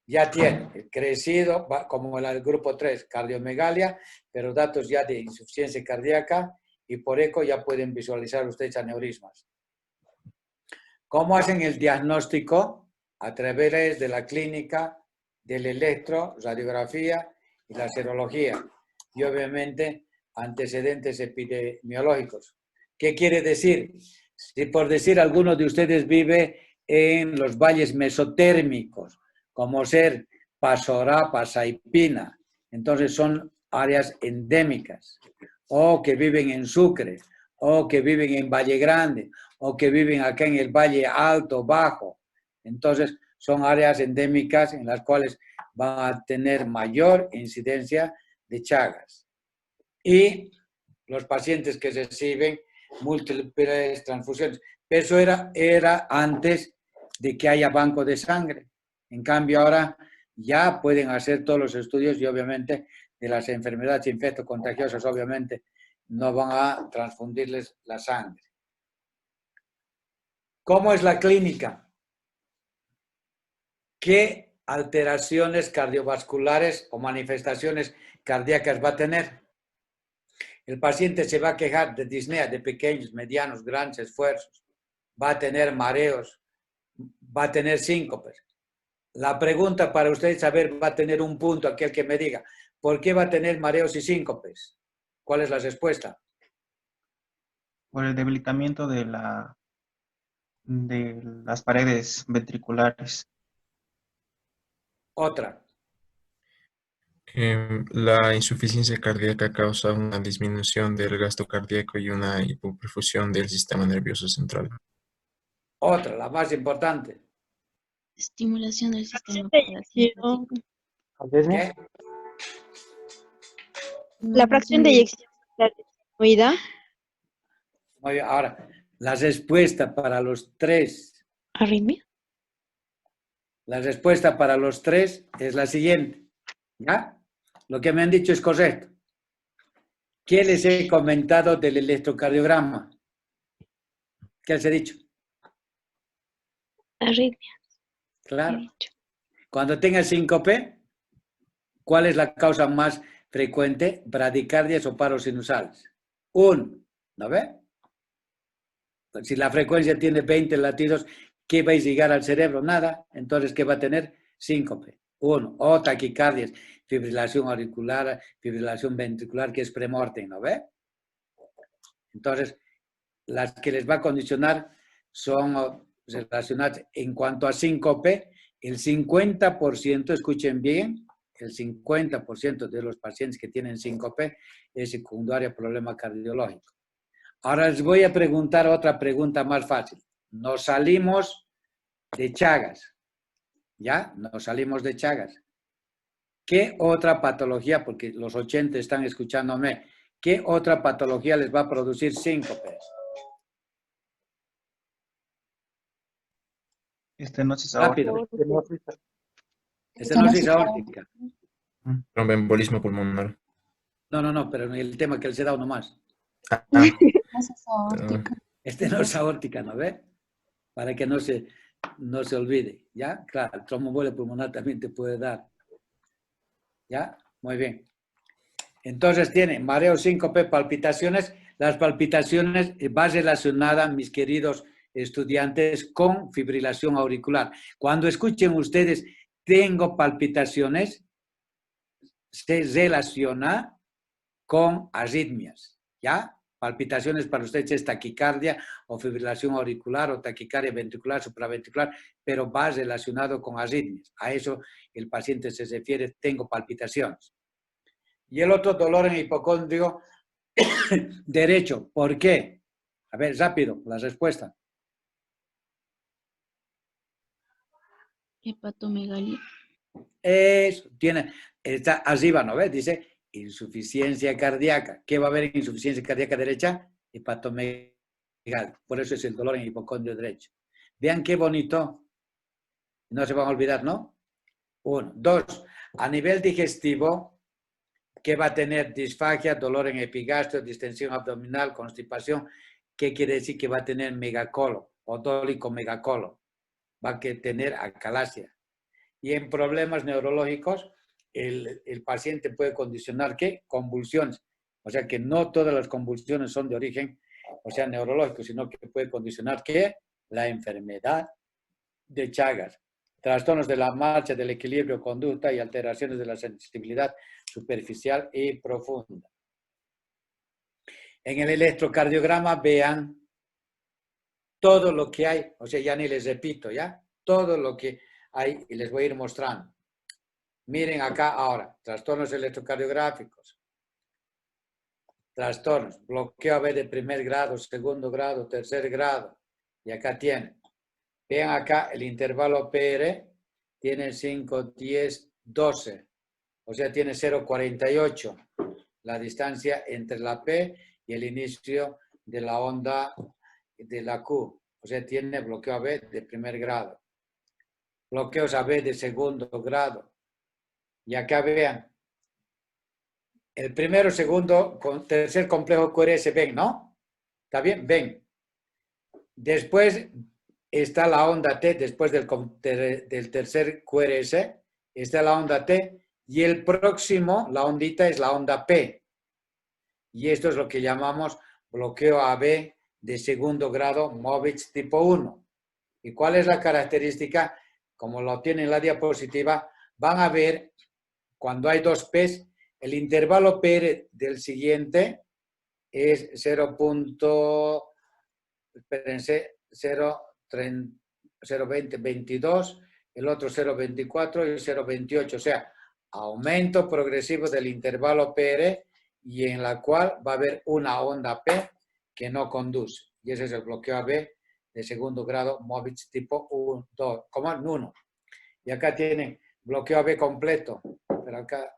ya tiene crecido, como el grupo 3, cardiomegalia, pero datos ya de insuficiencia cardíaca y por eco ya pueden visualizar ustedes aneurismas. ¿Cómo hacen el diagnóstico? A través de la clínica, del electro, radiografía y la serología. Y obviamente antecedentes epidemiológicos. ¿Qué quiere decir? Si por decir alguno de ustedes vive en los valles mesotérmicos, como ser Pasorá, Saipina, entonces son áreas endémicas, o que viven en Sucre, o que viven en Valle Grande, o que viven acá en el Valle Alto, Bajo. Entonces son áreas endémicas en las cuales van a tener mayor incidencia de Chagas. Y los pacientes que reciben múltiples transfusiones. Eso era antes de que haya banco de sangre. En cambio, ahora ya pueden hacer todos los estudios y obviamente de las enfermedades infectocontagiosas, obviamente no van a transfundirles la sangre. ¿Cómo es la clínica? ¿Qué alteraciones cardiovasculares o manifestaciones cardíacas va a tener? El paciente se va a quejar de disnea de pequeños, medianos, grandes esfuerzos. Va a tener mareos, va a tener síncopes. La pregunta para ustedes saber, va a tener un punto aquel que me diga, ¿por qué va a tener mareos y síncopes? ¿Cuál es la respuesta? Por el debilitamiento de las paredes ventriculares. Otra. La insuficiencia cardíaca causa una disminución del gasto cardíaco y una hipoperfusión del sistema nervioso central. Otra, la más importante. Estimulación del sistema ¿Qué? La fracción de eyección está disminuida. Muy bien. Ahora, la respuesta para los tres. ¿Arritmia? La respuesta para los tres es la siguiente. ¿Ya? Lo que me han dicho es correcto. ¿Qué les he comentado del electrocardiograma? ¿Qué les he dicho? Arritmia. Claro. he dicho. Cuando tenga síncope, ¿cuál es la causa más frecuente? Bradicardias o paros sinusales. ¿No ve? Si la frecuencia tiene 20 latidos, ¿qué va a llegar al cerebro? Nada. Entonces, ¿qué va a tener? Síncope. O taquicardias, fibrilación auricular, fibrilación ventricular, que es premortem, ¿no ve? Entonces, las que les va a condicionar son relacionadas en cuanto a síncope. El 50%, escuchen bien, el 50% de los pacientes que tienen síncope es secundario a problema cardiológico. Ahora les voy a preguntar otra pregunta más fácil. Nos salimos de Chagas, ¿ya? Nos salimos de Chagas. ¿Qué otra patología, porque los 80 están escuchándome, qué otra patología les va a producir síncopes? Estenosis Rápido. aórtica. Estenosis aórtica. Tromboembolismo pulmonar. No, pero el tema que les he dado nomás. Ah, Estenosis aórtica, ¿no ve? Para que no se olvide, ¿ya? Claro, el tromboembolia pulmonar también te puede dar. ¿Ya? Muy bien. Entonces tiene mareo, síncope, palpitaciones. Las palpitaciones va relacionada, mis queridos estudiantes, con fibrilación auricular. Cuando escuchen ustedes, tengo palpitaciones, se relaciona con arritmias, ¿ya? Palpitaciones para ustedes es taquicardia o fibrilación auricular o taquicardia ventricular, supraventricular, pero va relacionado con arritmias. A eso el paciente se refiere, tengo palpitaciones. Y el otro, dolor en el hipocondrio derecho. ¿Por qué? A ver, rápido, la respuesta. Hepatomegalia. Eso, está arriba, ¿no ves? Dice insuficiencia cardíaca. ¿Qué va a haber en insuficiencia cardíaca derecha? Hepatomegalia. Por eso es el dolor en el hipocondrio derecho. Vean qué bonito. No se van a olvidar, ¿no? 1. 2. A nivel digestivo, ¿qué va a tener? Disfagia, dolor en epigastrio, distensión abdominal, constipación. ¿Qué quiere decir? Que va a tener megacolon o dólico megacolon. Va a tener acalasia. Y en problemas neurológicos, el paciente puede condicionar, ¿qué? Convulsiones. O sea que no todas las convulsiones son de origen, o sea, neurológico, sino que puede condicionar, ¿qué? La enfermedad de Chagas. Trastornos de la marcha, del equilibrio, conducta y alteraciones de la sensibilidad superficial y profunda. En el electrocardiograma vean todo lo que hay, o sea, ya ni les repito, ¿ya? Todo lo que hay y les voy a ir mostrando. Miren acá ahora, trastornos electrocardiográficos. Trastornos, bloqueo AB de primer grado, segundo grado, tercer grado. Y acá tienen. Vean acá el intervalo PR, tiene 5, 10, 12. O sea, tiene 0,48. La distancia entre la P y el inicio de la onda de la Q. O sea, tiene bloqueo AB de primer grado. Bloqueos AB de segundo grado. Y acá vean. El primero, segundo, tercer complejo QRS, ven, ¿no? ¿Está bien? Ven. Después está la onda T, después del tercer QRS, está la onda T, y el próximo, la ondita, es la onda P. Y esto es lo que llamamos bloqueo AB de segundo grado, Movitz tipo 1. ¿Y cuál es la característica? Como lo tiene en la diapositiva, van a ver, cuando hay dos P's, el intervalo PR del siguiente es 0.22, el otro 0.24 y 0.28. O sea, aumento progresivo del intervalo PR y en la cual va a haber una onda P que no conduce. Y ese es el bloqueo AB de segundo grado, Movitz tipo 1. Y acá tienen bloqueo AB completo, pero acá,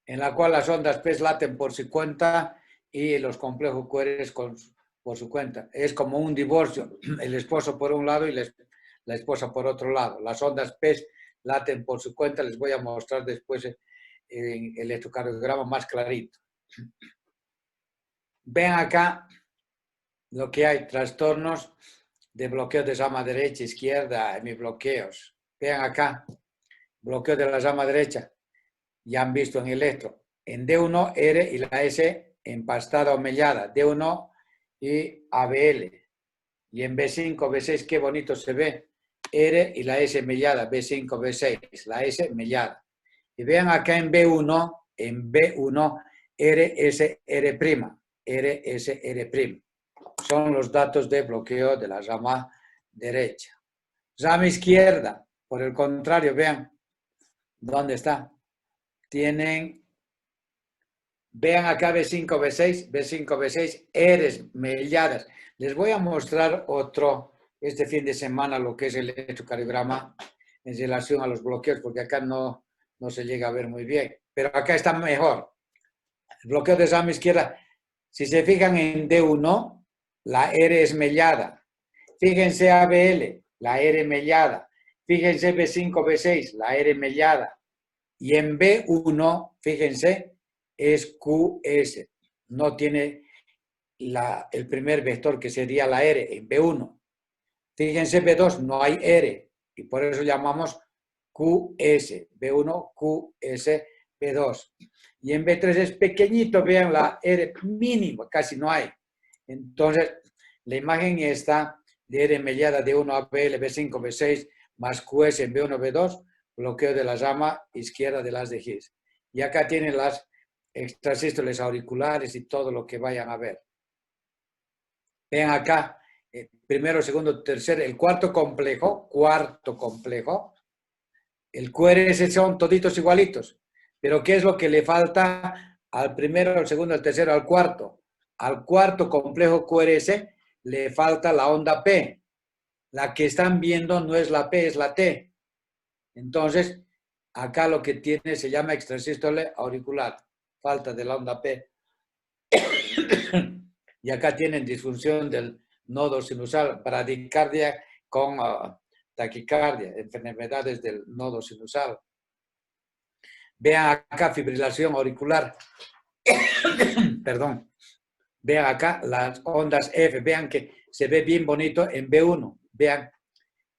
en la cual las ondas P laten por su cuenta y los complejos QR por su cuenta. Es como un divorcio, el esposo por un lado y la la esposa por otro lado. Las ondas P laten por su cuenta, les voy a mostrar después en el electrocardiograma más clarito. Ven acá lo que hay, trastornos de bloqueo de rama derecha, izquierda, hemibloqueos. Vean acá, bloqueo de la rama derecha, ya han visto en electro. En D1, R y la S empastada o mellada, D1 y ABL. Y en B5, B6, qué bonito se ve, R y la S mellada, B5, B6, la S mellada. Y vean acá en B1, R, S, R', R, S, R'. Son los datos de bloqueo de la rama derecha. Rama izquierda, por el contrario, vean, ¿dónde está? Vean acá B5, B6, B5, B6, Rs melladas. Les voy a mostrar otro, este fin de semana, lo que es el electrocardiograma en relación a los bloqueos, porque acá no se llega a ver muy bien. Pero acá está mejor. El bloqueo de rama izquierda, si se fijan en D1, la R es mellada. Fíjense ABL, la R mellada. Fíjense B5, B6, la R mellada. Y en B1, fíjense, es QS. No tiene el primer vector que sería la R en B1. Fíjense B2, no hay R. Y por eso llamamos QS. B1, QS, B2. Y en B3 es pequeñito, vean la R mínima, casi no hay. Entonces, la imagen está de R mellada de 1 ABL, B5, B6, más QS en B1, B2, bloqueo de la rama izquierda de las de His. Y acá tienen las extrasístoles auriculares y todo lo que vayan a ver. Vean acá, primero, segundo, tercero, el cuarto complejo, el QRS son toditos igualitos. Pero ¿qué es lo que le falta al primero, al segundo, al tercero, al cuarto? Al cuarto complejo QRS le falta la onda P. La que están viendo no es la P, es la T. Entonces, acá lo que tiene se llama extrasístole auricular. Falta de la onda P. Y acá tienen disfunción del nodo sinusal, bradicardia con taquicardia, enfermedades del nodo sinusal. Vean acá fibrilación auricular. Perdón. Vean acá las ondas F. Vean que se ve bien bonito en B1. Vean,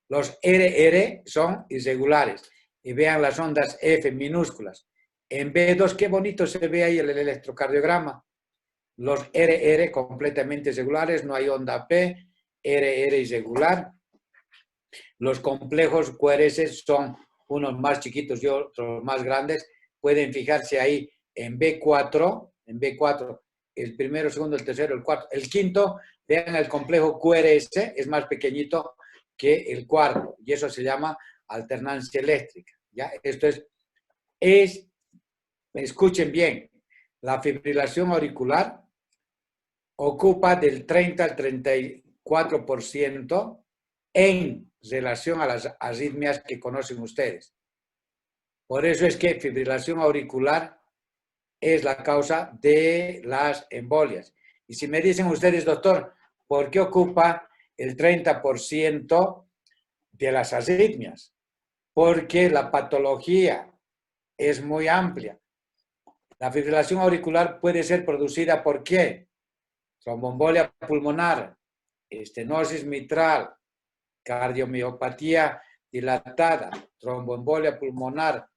los RR son irregulares. Y vean las ondas F minúsculas. En B2, qué bonito se ve ahí el electrocardiograma. Los RR completamente irregulares, no hay onda P, RR irregular. Los complejos QRS son unos más chiquitos y otros más grandes. Pueden fijarse ahí en B4, el primero, segundo, el tercero, el cuarto. El quinto, vean el complejo QRS, es más pequeñito que el cuarto. Y eso se llama alternancia eléctrica. ¿Ya? Esto escuchen bien, la fibrilación auricular ocupa del 30 al 34% en relación a las arritmias que conocen ustedes. Por eso es que fibrilación auricular es la causa de las embolias. Y si me dicen ustedes, doctor, ¿por qué ocupa el 30% de las arritmias? Porque la patología es muy amplia. La fibrilación auricular puede ser producida por ¿qué? Tromboembolia pulmonar, estenosis mitral, cardiomiopatía dilatada, tromboembolia pulmonar,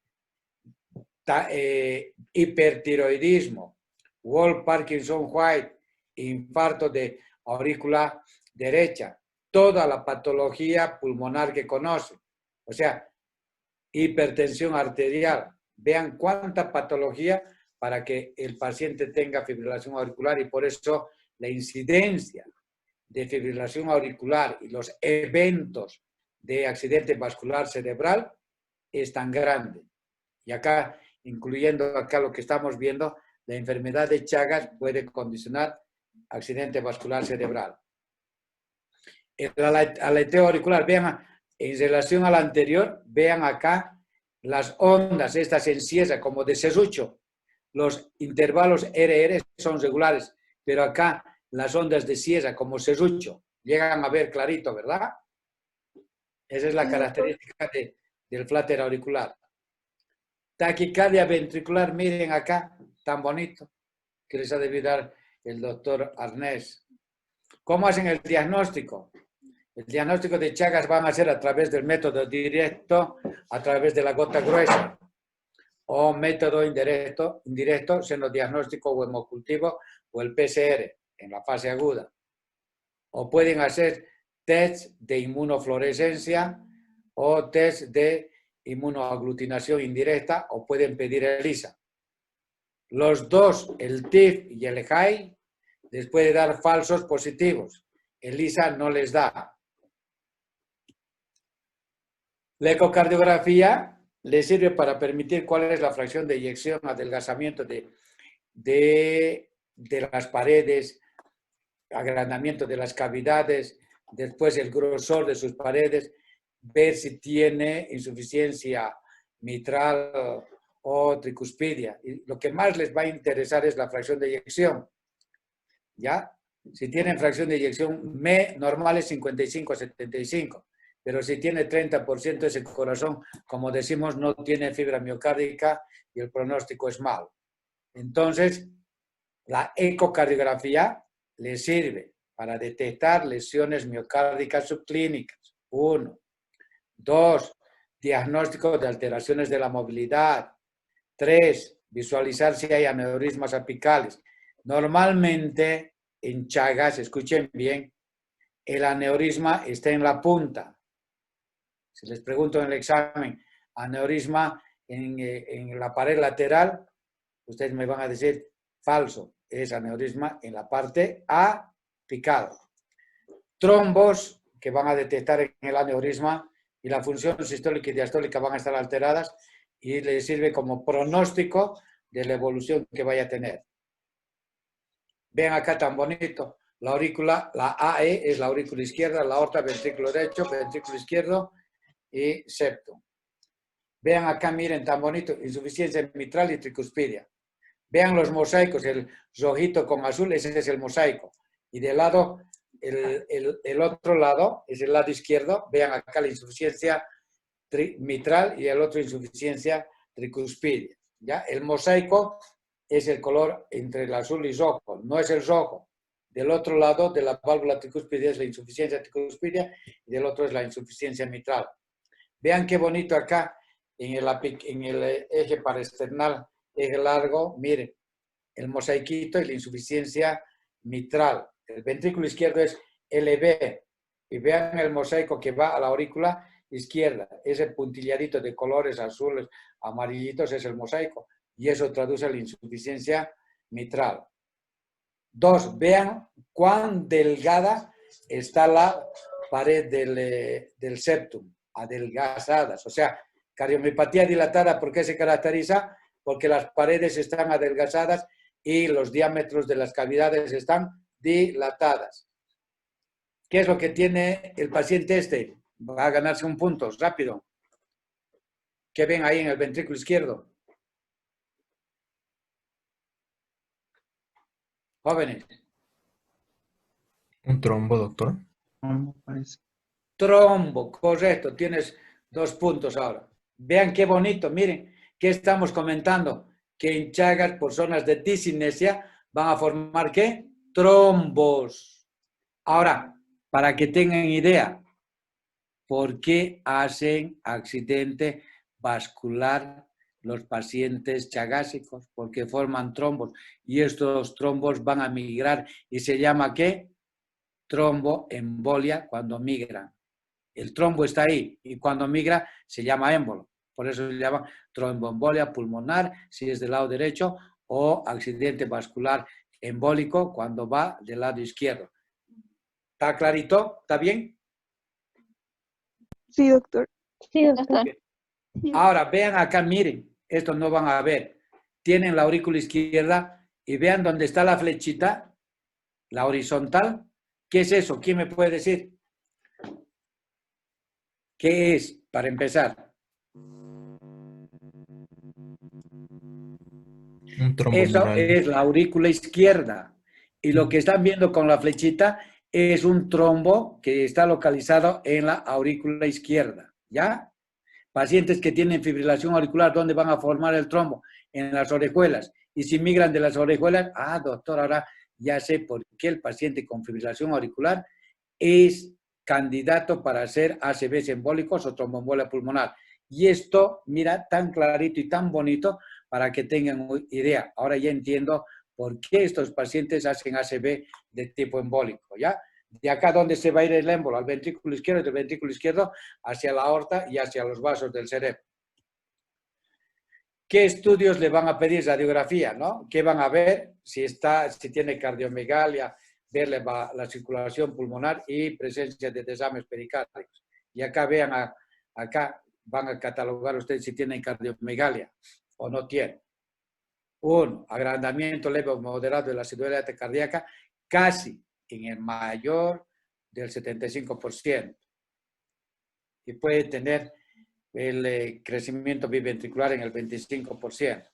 hipertiroidismo, Wolff-Parkinson-White, infarto de aurícula derecha, toda la patología pulmonar que conoce. O sea, hipertensión arterial. Vean cuánta patología para que el paciente tenga fibrilación auricular y por eso la incidencia de fibrilación auricular y los eventos de accidente vascular cerebral es tan grande. Y acá, incluyendo acá lo que estamos viendo, la enfermedad de Chagas puede condicionar accidente vascular cerebral. El aleteo auricular, vean, en relación al anterior, vean acá las ondas, estas en sierra, como de serrucho. Los intervalos RR son regulares, pero acá las ondas de sierra, como serrucho, llegan a ver clarito, ¿verdad? Esa es la característica del flutter auricular. Taquicardia ventricular, miren acá, tan bonito, que les ha debido dar el doctor Arnés. ¿Cómo hacen el diagnóstico? El diagnóstico de Chagas van a ser a través del método directo, a través de la gota gruesa, o método indirecto, siendo diagnóstico o hemocultivo, o el PCR, en la fase aguda. O pueden hacer test de inmunofluorescencia o test de inmunoaglutinación indirecta, o pueden pedir ELISA. Los dos, el TIF y el HAI, les puede dar falsos positivos. ELISA no les da. La ecocardiografía le sirve para permitir cuál es la fracción de eyección, adelgazamiento de las paredes, agrandamiento de las cavidades, después el grosor de sus paredes, ver si tiene insuficiencia mitral o tricuspidia. Y lo que más les va a interesar es la fracción de eyección. ¿Ya? Si tienen fracción de eyección normal es 55-75, pero si tiene 30% ese corazón, como decimos, no tiene fibra miocárdica y el pronóstico es malo. Entonces, la ecocardiografía le sirve para detectar lesiones miocárdicas subclínicas. 1. 2. Diagnóstico de alteraciones de la movilidad. 3. Visualizar si hay aneurismas apicales. Normalmente, en Chagas, escuchen bien, el aneurisma está en la punta. Si les pregunto en el examen, aneurisma en la pared lateral, ustedes me van a decir falso. Es aneurisma en la parte apical. Trombos que van a detectar en el aneurisma y la función sistólica y diastólica van a estar alteradas y le sirve como pronóstico de la evolución que vaya a tener. Vean acá tan bonito. La aurícula, la AE es la aurícula izquierda, la aorta, ventrículo derecho, ventrículo izquierdo y septum. Vean acá, miren, tan bonito, insuficiencia mitral y tricuspidia. Vean los mosaicos, el rojito con azul, ese es el mosaico. Y del lado, el otro lado, es el lado izquierdo, vean acá la insuficiencia mitral y el otro insuficiencia tricuspidia. ¿Ya? El mosaico es el color entre el azul y rojo, no es el rojo. Del otro lado de la válvula tricuspidia es la insuficiencia tricuspidia y del otro es la insuficiencia mitral. Vean qué bonito acá en el eje parasternal, eje largo, miren, el mosaiquito y la insuficiencia mitral. El ventrículo izquierdo es LV y vean el mosaico que va a la aurícula izquierda. Ese puntilladito de colores azules, amarillitos es el mosaico y eso traduce la insuficiencia mitral. 2. Vean cuán delgada está la pared del septum, adelgazadas. O sea, cardiomiopatía dilatada, ¿por qué se caracteriza? Porque las paredes están adelgazadas y los diámetros de las cavidades están dilatadas. ¿Qué es lo que tiene el paciente este? Va a ganarse un punto, rápido. ¿Qué ven ahí en el ventrículo izquierdo? Jóvenes. Un trombo, doctor. Parece. Trombo, correcto. Tienes 2 puntos ahora. Vean qué bonito, miren, ¿qué estamos comentando? Que en Chagas, por zonas de disinesia, van a formar, ¿qué? Trombos. Ahora, para que tengan idea, ¿por qué hacen accidente vascular los pacientes chagásicos? Porque forman trombos y estos trombos van a migrar y se llama ¿qué? Tromboembolia cuando migran. El trombo está ahí y cuando migra se llama émbolo. Por eso se llama tromboembolia pulmonar si es del lado derecho o accidente vascular embólico cuando va del lado izquierdo. ¿Está clarito? ¿Está bien? Sí, doctor. Sí, doctor. Ahora, vean acá, miren, esto no van a ver. Tienen la aurícula izquierda y vean dónde está la flechita, la horizontal. ¿Qué es eso? ¿Quién me puede decir? ¿Qué es, para empezar? Un trombo Eso mural. es la aurícula izquierda. Y lo que están viendo con la flechita es un trombo que está localizado en la aurícula izquierda, ¿ya? Pacientes que tienen fibrilación auricular, ¿dónde van a formar el trombo? En las orejuelas. Y si migran de las orejuelas, doctor, ahora ya sé por qué el paciente con fibrilación auricular es candidato para hacer ACVs embólicos o tromboembolia pulmonar. Y esto, mira, tan clarito y tan bonito para que tengan idea. Ahora ya entiendo por qué estos pacientes hacen ACV de tipo embólico, ¿ya? De acá, ¿dónde se va a ir el émbolo? Al ventrículo izquierdo, del ventrículo izquierdo hacia la aorta y hacia los vasos del cerebro. ¿Qué estudios le van a pedir? Radiografía, ¿no? ¿Qué van a ver? Si tiene cardiomegalia, verle la circulación pulmonar y presencia de desmanes pericárdiacos. Y acá vean, acá van a catalogar ustedes si tienen cardiomegalia o no tienen. 1. Agrandamiento leve o moderado de la circulación cardíaca, casi en el mayor del 75%. Y puede tener el crecimiento biventricular en el 25%.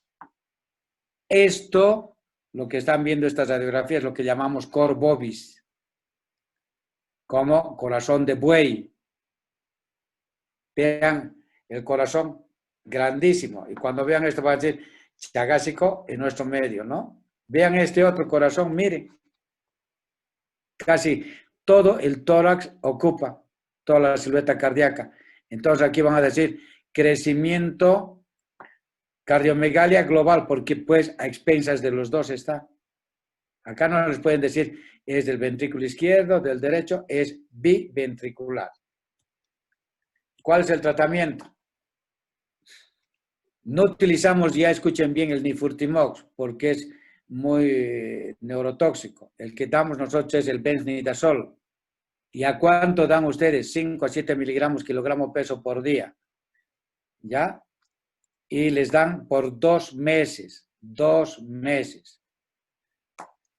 Esto, lo que están viendo estas radiografías, es lo que llamamos cor bovis, como corazón de buey. Vean el corazón grandísimo. Y cuando vean esto van a decir chagásico en nuestro medio, ¿no? Vean este otro corazón, miren. Casi todo el tórax ocupa toda la silueta cardíaca. Entonces aquí van a decir crecimiento, cardiomegalia global, porque pues a expensas de los dos está. Acá no les pueden decir es del ventrículo izquierdo, del derecho, es biventricular. ¿Cuál es el tratamiento? No utilizamos, ya escuchen bien, el nifurtimox, porque es muy neurotóxico. El que damos nosotros es el benznidazol. ¿Y a cuánto dan ustedes? 5 a 7 miligramos kilogramo peso por día. ¿Ya? Y les dan por 2 meses. 2 meses.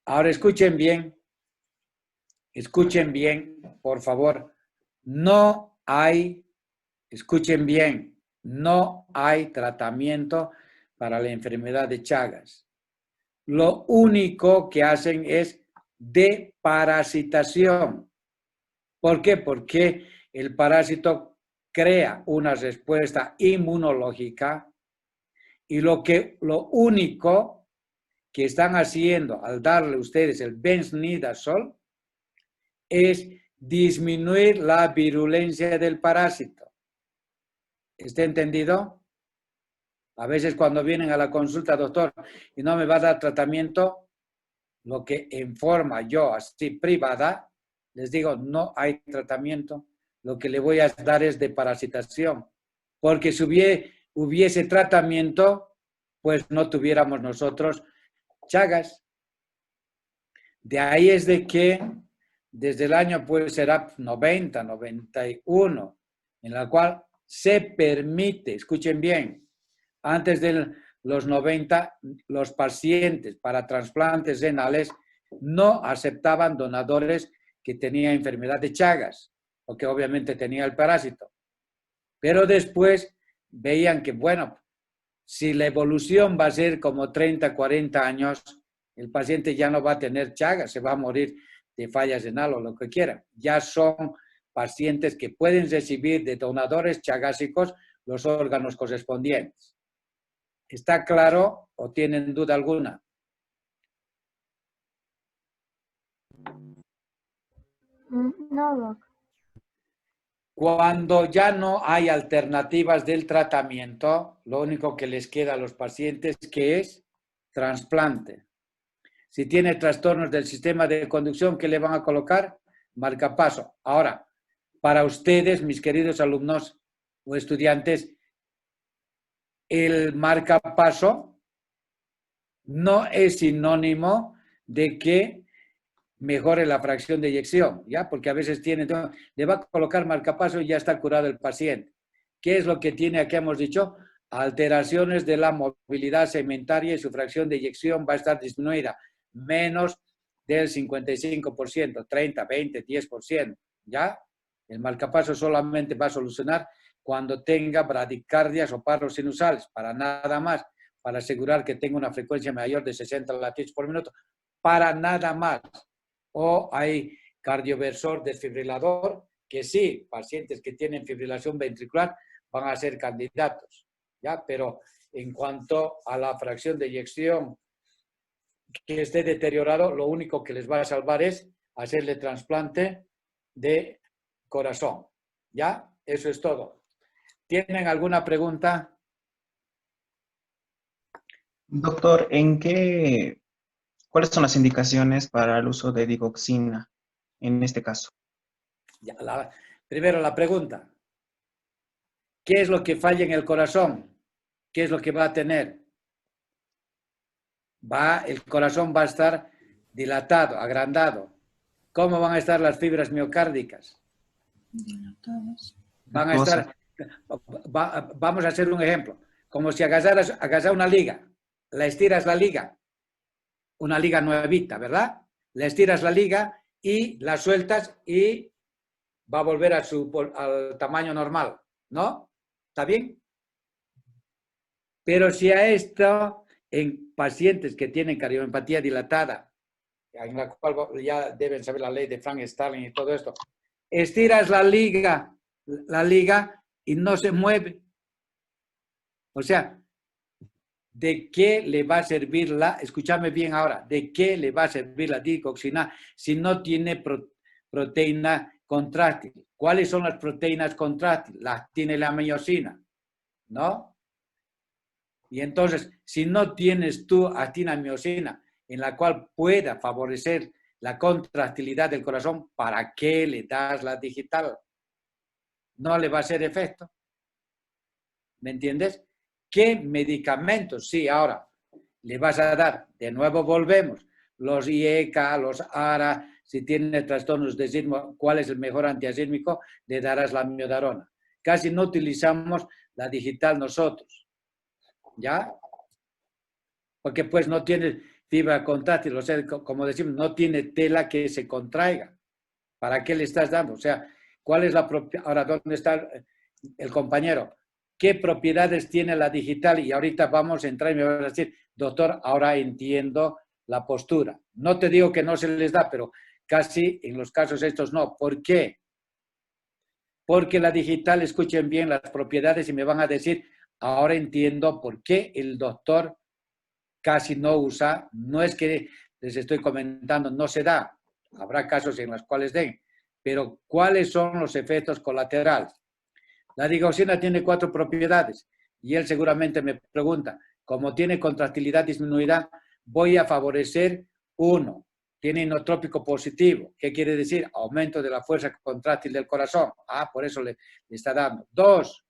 Ahora escuchen bien, por favor. No hay, escuchen bien, no hay tratamiento para la enfermedad de Chagas. Lo único que hacen es deparasitación. ¿Por qué? Porque el parásito crea una respuesta inmunológica y lo único que están haciendo al darle a ustedes el benznidazol es disminuir la virulencia del parásito. ¿Está entendido? A veces cuando vienen a la consulta, doctor, y no me va a dar tratamiento, lo que en forma yo, así privada, les digo, no hay tratamiento. Lo que le voy a dar es deparasitación. Porque si hubiese tratamiento, pues no tuviéramos nosotros Chagas. De ahí es de que desde el año pues será 90, 91, en la cual se permite, escuchen bien, antes de los 90, los pacientes para trasplantes renales no aceptaban donadores que tenían enfermedad de Chagas, porque obviamente tenía el parásito. Pero después veían que, bueno, si la evolución va a ser como 30, 40 años, el paciente ya no va a tener Chagas, se va a morir de falla renal o lo que quiera. Ya son pacientes que pueden recibir de donadores chagásicos los órganos correspondientes. ¿Está claro o tienen duda alguna? No, doc. Cuando ya no hay alternativas del tratamiento, lo único que les queda a los pacientes que es trasplante. Si tiene trastornos del sistema de conducción, ¿qué le van a colocar? Marcapaso. Ahora, para ustedes, mis queridos alumnos o estudiantes, el marcapaso no es sinónimo de que mejore la fracción de eyección, ¿ya? Porque a veces le va a colocar marcapaso y ya está curado el paciente. ¿Qué es lo que tiene aquí? Hemos dicho, alteraciones de la movilidad segmentaria y su fracción de eyección va a estar disminuida, menos del 55%, 30, 20, 10%, ¿ya? El marcapaso solamente va a solucionar cuando tenga bradicardias o paros sinusales, para nada más, para asegurar que tenga una frecuencia mayor de 60 latidos por minuto, para nada más. O hay cardioversor, desfibrilador, que sí, pacientes que tienen fibrilación ventricular van a ser candidatos, ¿ya? Pero en cuanto a la fracción de eyección que esté deteriorado, lo único que les va a salvar es hacerle trasplante de corazón, ¿ya? Eso es todo. ¿Tienen alguna pregunta? Doctor, ¿cuáles son las indicaciones para el uso de digoxina en este caso? Ya, primero la pregunta. ¿Qué es lo que falla en el corazón? ¿Qué es lo que va a tener? El corazón va a estar dilatado, agrandado. ¿Cómo van a estar las fibras miocárdicas? Van a estar... Vamos a hacer un ejemplo. Como si agarras una liga. La estiras la liga. Una liga nuevita, ¿verdad? La estiras la liga y la sueltas y va a volver al tamaño normal, ¿no? ¿Está bien? Pero si a esto, en pacientes que tienen cardiomiopatía dilatada, en la cual ya deben saber la ley de Frank-Starling y todo esto, estiras la liga y no se mueve. O sea, ¿de qué le va a servir escúchame bien ahora, ¿de qué le va a servir la digoxina si no tiene proteína contráctil? ¿Cuáles son las proteínas contráctiles? Las tiene la miosina, ¿no? Y entonces, si no tienes tú actina-miosina en la cual pueda favorecer la contractilidad del corazón, ¿para qué le das la digital? No le va a hacer efecto. ¿Me entiendes? ¿Qué medicamentos? Sí, ahora le vas a dar. De nuevo volvemos. Los IECA, los ARA, si tiene trastornos de sismo, ¿cuál es el mejor antiasísmico? Le darás la amiodarona. Casi no utilizamos la digital nosotros. ¿Ya? Porque pues no tiene fibra contráctil, o sea, como decimos, no tiene tela que se contraiga. ¿Para qué le estás dando? O sea, ¿cuál es la propiedad? Ahora, ¿dónde está el compañero? ¿Qué propiedades tiene la digital? Y ahorita vamos a entrar y me vas a decir, doctor, ahora entiendo la postura. No te digo que no se les da, pero casi en los casos estos no. ¿Por qué? Porque la digital, escuchen bien las propiedades y me van a decir, ahora entiendo por qué el doctor casi no usa, no es que les estoy comentando, no se da, habrá casos en los cuales den, pero ¿cuáles son los efectos colaterales? La digoxina tiene 4 propiedades y él seguramente me pregunta, como tiene contractilidad disminuida, voy a favorecer 1, tiene inotrópico positivo, ¿qué quiere decir? Aumento de la fuerza contráctil del corazón, por eso le está dando. 2,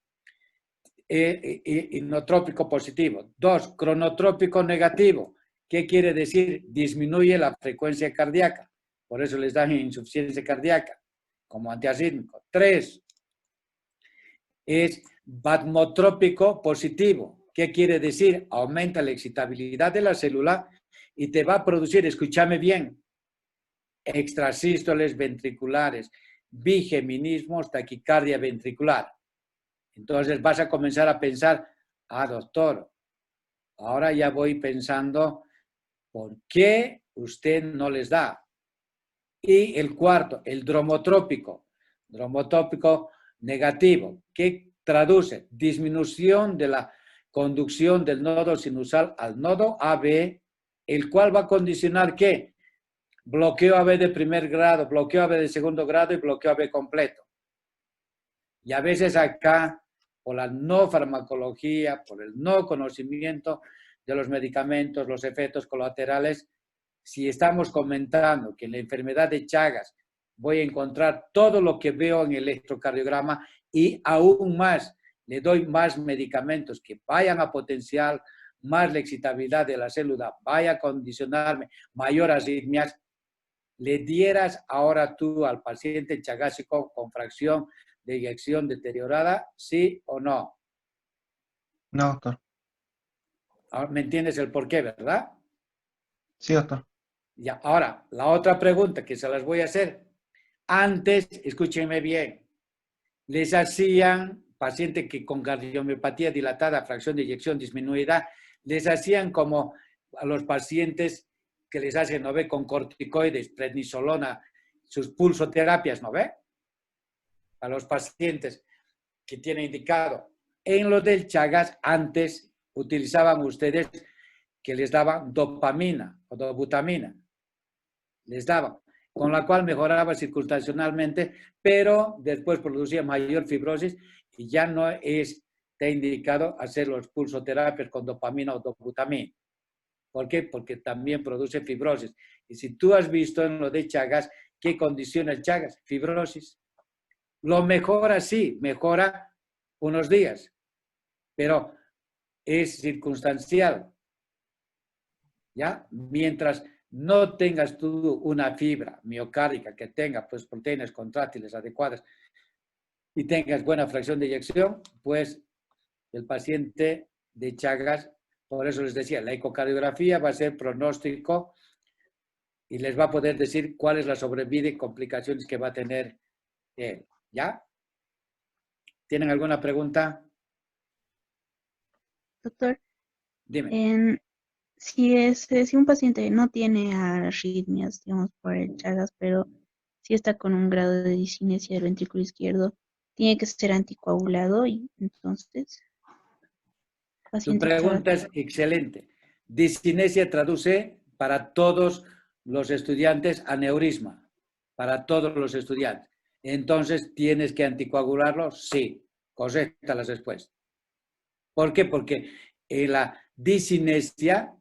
inotrópico positivo. 2, cronotrópico negativo. ¿Qué quiere decir? Disminuye la frecuencia cardíaca. Por eso les dan insuficiencia cardíaca como antiasísmico. 3, es batmotrópico positivo. ¿Qué quiere decir? Aumenta la excitabilidad de la célula y te va a producir, escúchame bien, extrasístoles ventriculares, bigeminismos, taquicardia ventricular. Entonces vas a comenzar a pensar, doctor, ahora ya voy pensando, ¿por qué usted no les da? Y el 4, el dromotrópico negativo, que traduce disminución de la conducción del nodo sinusal al nodo AB, el cual va a condicionar ¿qué? Bloqueo AB de primer grado, bloqueo AB de segundo grado y bloqueo AB completo. Y a veces acá, por la no farmacología, por el no conocimiento de los medicamentos, los efectos colaterales, si estamos comentando que en la enfermedad de Chagas voy a encontrar todo lo que veo en el electrocardiograma y aún más, le doy más medicamentos que vayan a potenciar más la excitabilidad de la célula, vaya a condicionarme mayor arritmias, le dieras ahora tú al paciente chagásico con fracción de eyección deteriorada, ¿sí o no? No, doctor. Ahora, ¿me entiendes el por qué, verdad? Sí, doctor. Ya, ahora, la otra pregunta que se las voy a hacer. Antes, escúchenme bien, les hacían, paciente que con cardiomiopatía dilatada, fracción de eyección disminuida, les hacían como a los pacientes que les hacen con corticoides, prednisolona, sus pulsoterapias, ¿no ve? A los pacientes que tienen indicado. En lo del Chagas, antes utilizaban ustedes que les daban dopamina o dobutamina. Les daban, con la cual mejoraba circunstancialmente, pero después producía mayor fibrosis y ya no está indicado hacer los pulsoterapias con dopamina o dobutamina. ¿Por qué? Porque también produce fibrosis. Y si tú has visto en lo de Chagas, ¿qué condiciona el Chagas? Fibrosis. Lo mejora, sí, mejora unos días, pero es circunstancial. ¿Ya? Mientras no tengas tú una fibra miocárdica que tenga pues, proteínas contráctiles adecuadas y tengas buena fracción de eyección, pues el paciente de Chagas, por eso les decía, la ecocardiografía va a ser pronóstico y les va a poder decir cuál es la sobrevida y complicaciones que va a tener él. ¿Ya? ¿Tienen alguna pregunta? Doctor, Dime. Si un paciente no tiene arritmias, digamos, por el Chagas, pero sí está con un grado de discinesia del ventrículo izquierdo, tiene que ser anticoagulado y entonces... Tu pregunta es excelente. Discinesia traduce para todos los estudiantes aneurisma, para todos los estudiantes. Entonces, ¿tienes que anticoagularlo? Sí. Correcta la respuesta. ¿Por qué? Porque la discinesia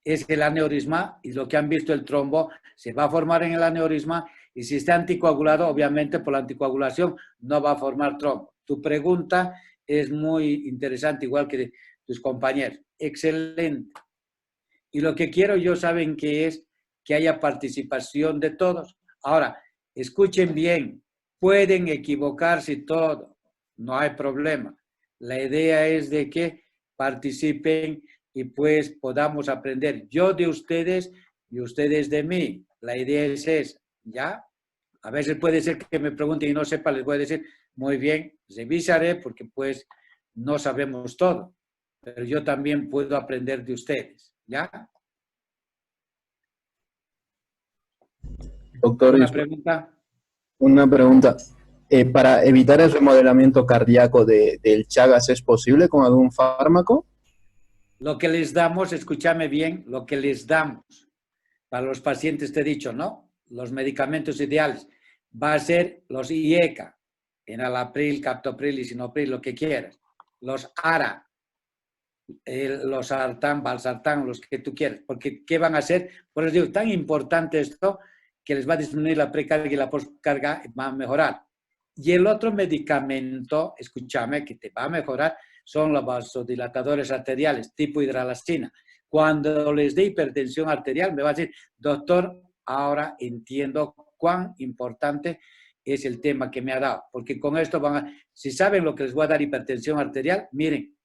es el aneurisma y lo que han visto el trombo se va a formar en el aneurisma y si está anticoagulado, obviamente por la anticoagulación no va a formar trombo. Tu pregunta es muy interesante, igual que de tus compañeros. Excelente. Y lo que quiero yo, ¿saben qué es? Que haya participación de todos. Ahora, escuchen bien, pueden equivocarse y todo, no hay problema. La idea es de que participen y pues podamos aprender. Yo de ustedes y ustedes de mí. La idea es esa, ¿ya? A veces puede ser que me pregunten y no sepa, les voy a decir, muy bien, revisaré porque pues no sabemos todo. Pero yo también puedo aprender de ustedes, ¿ya? Doctor, ¿Una pregunta? una pregunta. ¿Para evitar el remodelamiento cardíaco del Chagas es posible con algún fármaco? Lo que les damos, escúchame bien, lo que les damos para los pacientes, te he dicho, ¿no? Los medicamentos ideales va a ser los IECA, enalapril, captopril, lisinopril, lo que quieras. Los ARA, los sartán, valsartán, los que tú quieras. Porque, ¿qué van a hacer? Por eso digo, tan importante esto que les va a disminuir la precarga y la postcarga, va a mejorar. Y el otro medicamento, escúchame, que te va a mejorar, son los vasodilatadores arteriales, tipo hidralazina. Cuando les dé hipertensión arterial, me va a decir, doctor, ahora entiendo cuán importante es el tema que me ha dado. Porque con esto van a, si saben lo que les voy a dar hipertensión arterial, miren,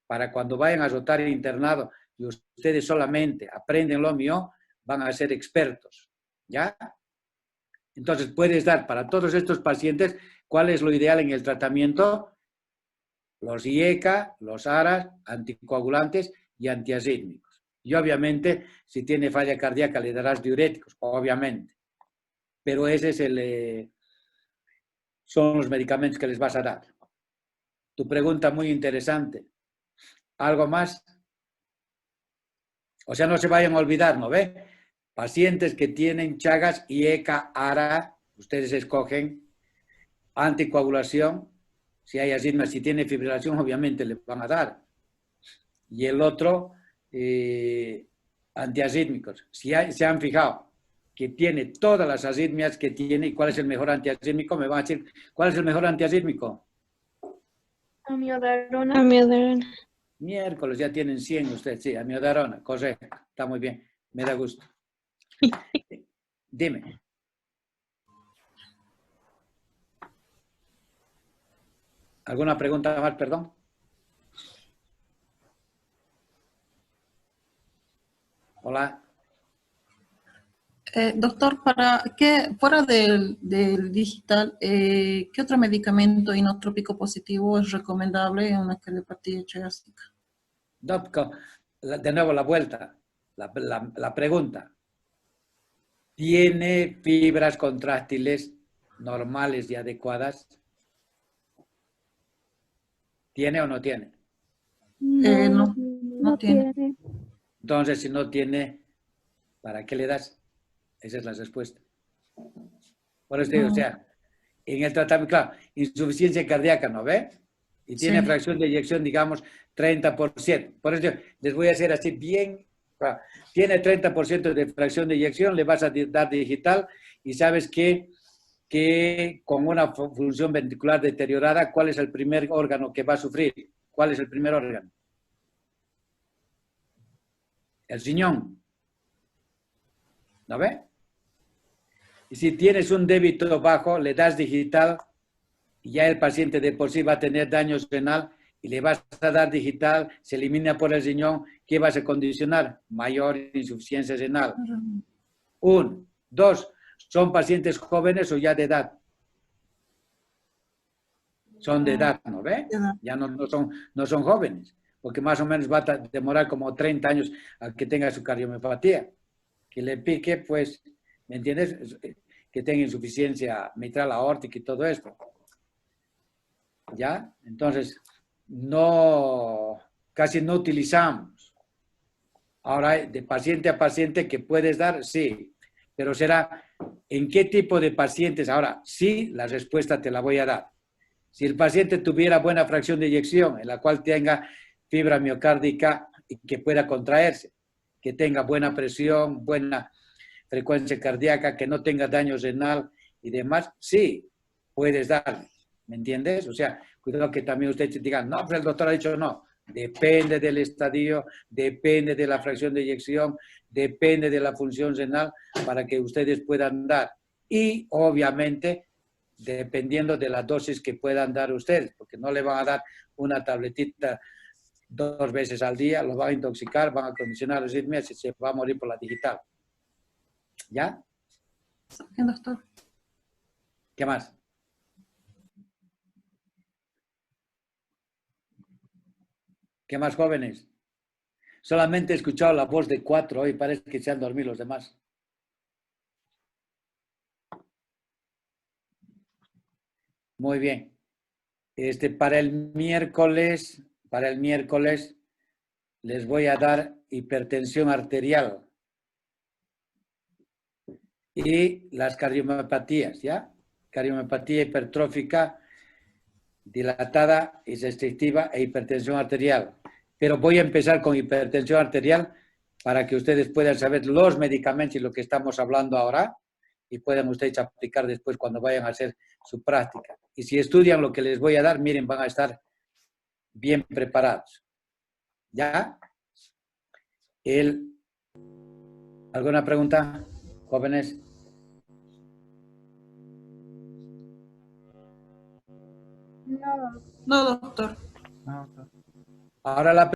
para cuando vayan a rotar el internado y ustedes solamente aprenden lo mío, van a ser expertos, ¿ya? Entonces, puedes dar para todos estos pacientes cuál es lo ideal en el tratamiento, los IECA, los ARAS, anticoagulantes y antiarrítmicos. Y obviamente, si tiene falla cardíaca, le darás diuréticos, obviamente. Pero ese es son los medicamentos que les vas a dar. Tu pregunta muy interesante. ¿Algo más? O sea, no se vayan a olvidar, ¿no ve? Pacientes que tienen Chagas, IECA, ARA, ustedes escogen anticoagulación. Si hay arritmia, si tiene fibrilación, obviamente le van a dar. Y el otro, antiarrítmicos. Si se han fijado que tiene todas las arritmias que tiene y cuál es el mejor antiarrítmico, me van a decir, ¿cuál es el mejor antiarrítmico? Amiodarona. Miércoles ya tienen 100 ustedes, sí, amiodarona, correcto, está muy bien, me da gusto. Dime. ¿Alguna pregunta más, perdón? Hola. Doctor, fuera del digital, ¿qué otro medicamento inotrópico positivo es recomendable en una cardiopatía chagásica? De nuevo la vuelta, la pregunta. ¿Tiene fibras contráctiles normales y adecuadas? ¿Tiene o no tiene? No, no tiene. Entonces, si no tiene, ¿para qué le das? Esa es la respuesta. Por eso te digo, o sea, en el tratamiento, claro, insuficiencia cardíaca, ¿no ve? Y tiene Sí. fracción de eyección, digamos, 30%. Por eso les voy a hacer así bien. Tiene 30% de fracción de eyección, le vas a dar digital y sabes que con una función ventricular deteriorada, ¿cuál es el primer órgano que va a sufrir? ¿Cuál es el primer órgano? El riñón. ¿No ve? Y si tienes un débito bajo, le das digital y ya el paciente de por sí va a tener daño renal y le vas a dar digital, se elimina por el riñón, ¿qué vas a condicionar? Mayor insuficiencia renal. 1, 2, ¿son pacientes jóvenes o ya de edad? Son de edad, ¿no ve? Ya no son jóvenes, porque más o menos va a demorar como 30 años a que tenga su cardiomiopatía. Que le pique, pues, ¿me entiendes? Que tenga insuficiencia mitral aórtica y todo esto. ¿Ya? Entonces, casi no utilizamos. Ahora, de paciente a paciente que puedes dar, sí. Pero será, ¿en qué tipo de pacientes? Ahora, sí, la respuesta te la voy a dar. Si el paciente tuviera buena fracción de eyección, en la cual tenga fibra miocárdica y que pueda contraerse, que tenga buena presión, buena frecuencia cardíaca, que no tenga daño renal y demás, sí, puedes darle. ¿Me entiendes? O sea, cuidado que también ustedes digan, no, pero el doctor ha dicho no. Depende del estadio, depende de la fracción de eyección, depende de la función renal para que ustedes puedan dar. Y obviamente, dependiendo de la dosis que puedan dar ustedes, porque no le van a dar una tabletita 2 veces al día, lo van a intoxicar, van a condicionar los arritmias y se va a morir por la digital. ¿Ya? Bien, doctor. ¿Qué más? ¿Qué más, jóvenes? Solamente he escuchado la voz de 4 hoy, parece que se han dormido los demás. Muy bien. Para el miércoles les voy a dar hipertensión arterial y las cardiomiopatías, ¿ya? Cardiomopatía hipertrófica, dilatada y restrictiva e hipertensión arterial. Pero voy a empezar con hipertensión arterial para que ustedes puedan saber los medicamentos y lo que estamos hablando ahora y puedan ustedes aplicar después cuando vayan a hacer su práctica. Y si estudian lo que les voy a dar, miren, van a estar bien preparados. ¿Ya? ¿Alguna pregunta, jóvenes? No, doctor. No, doctor. Ahora la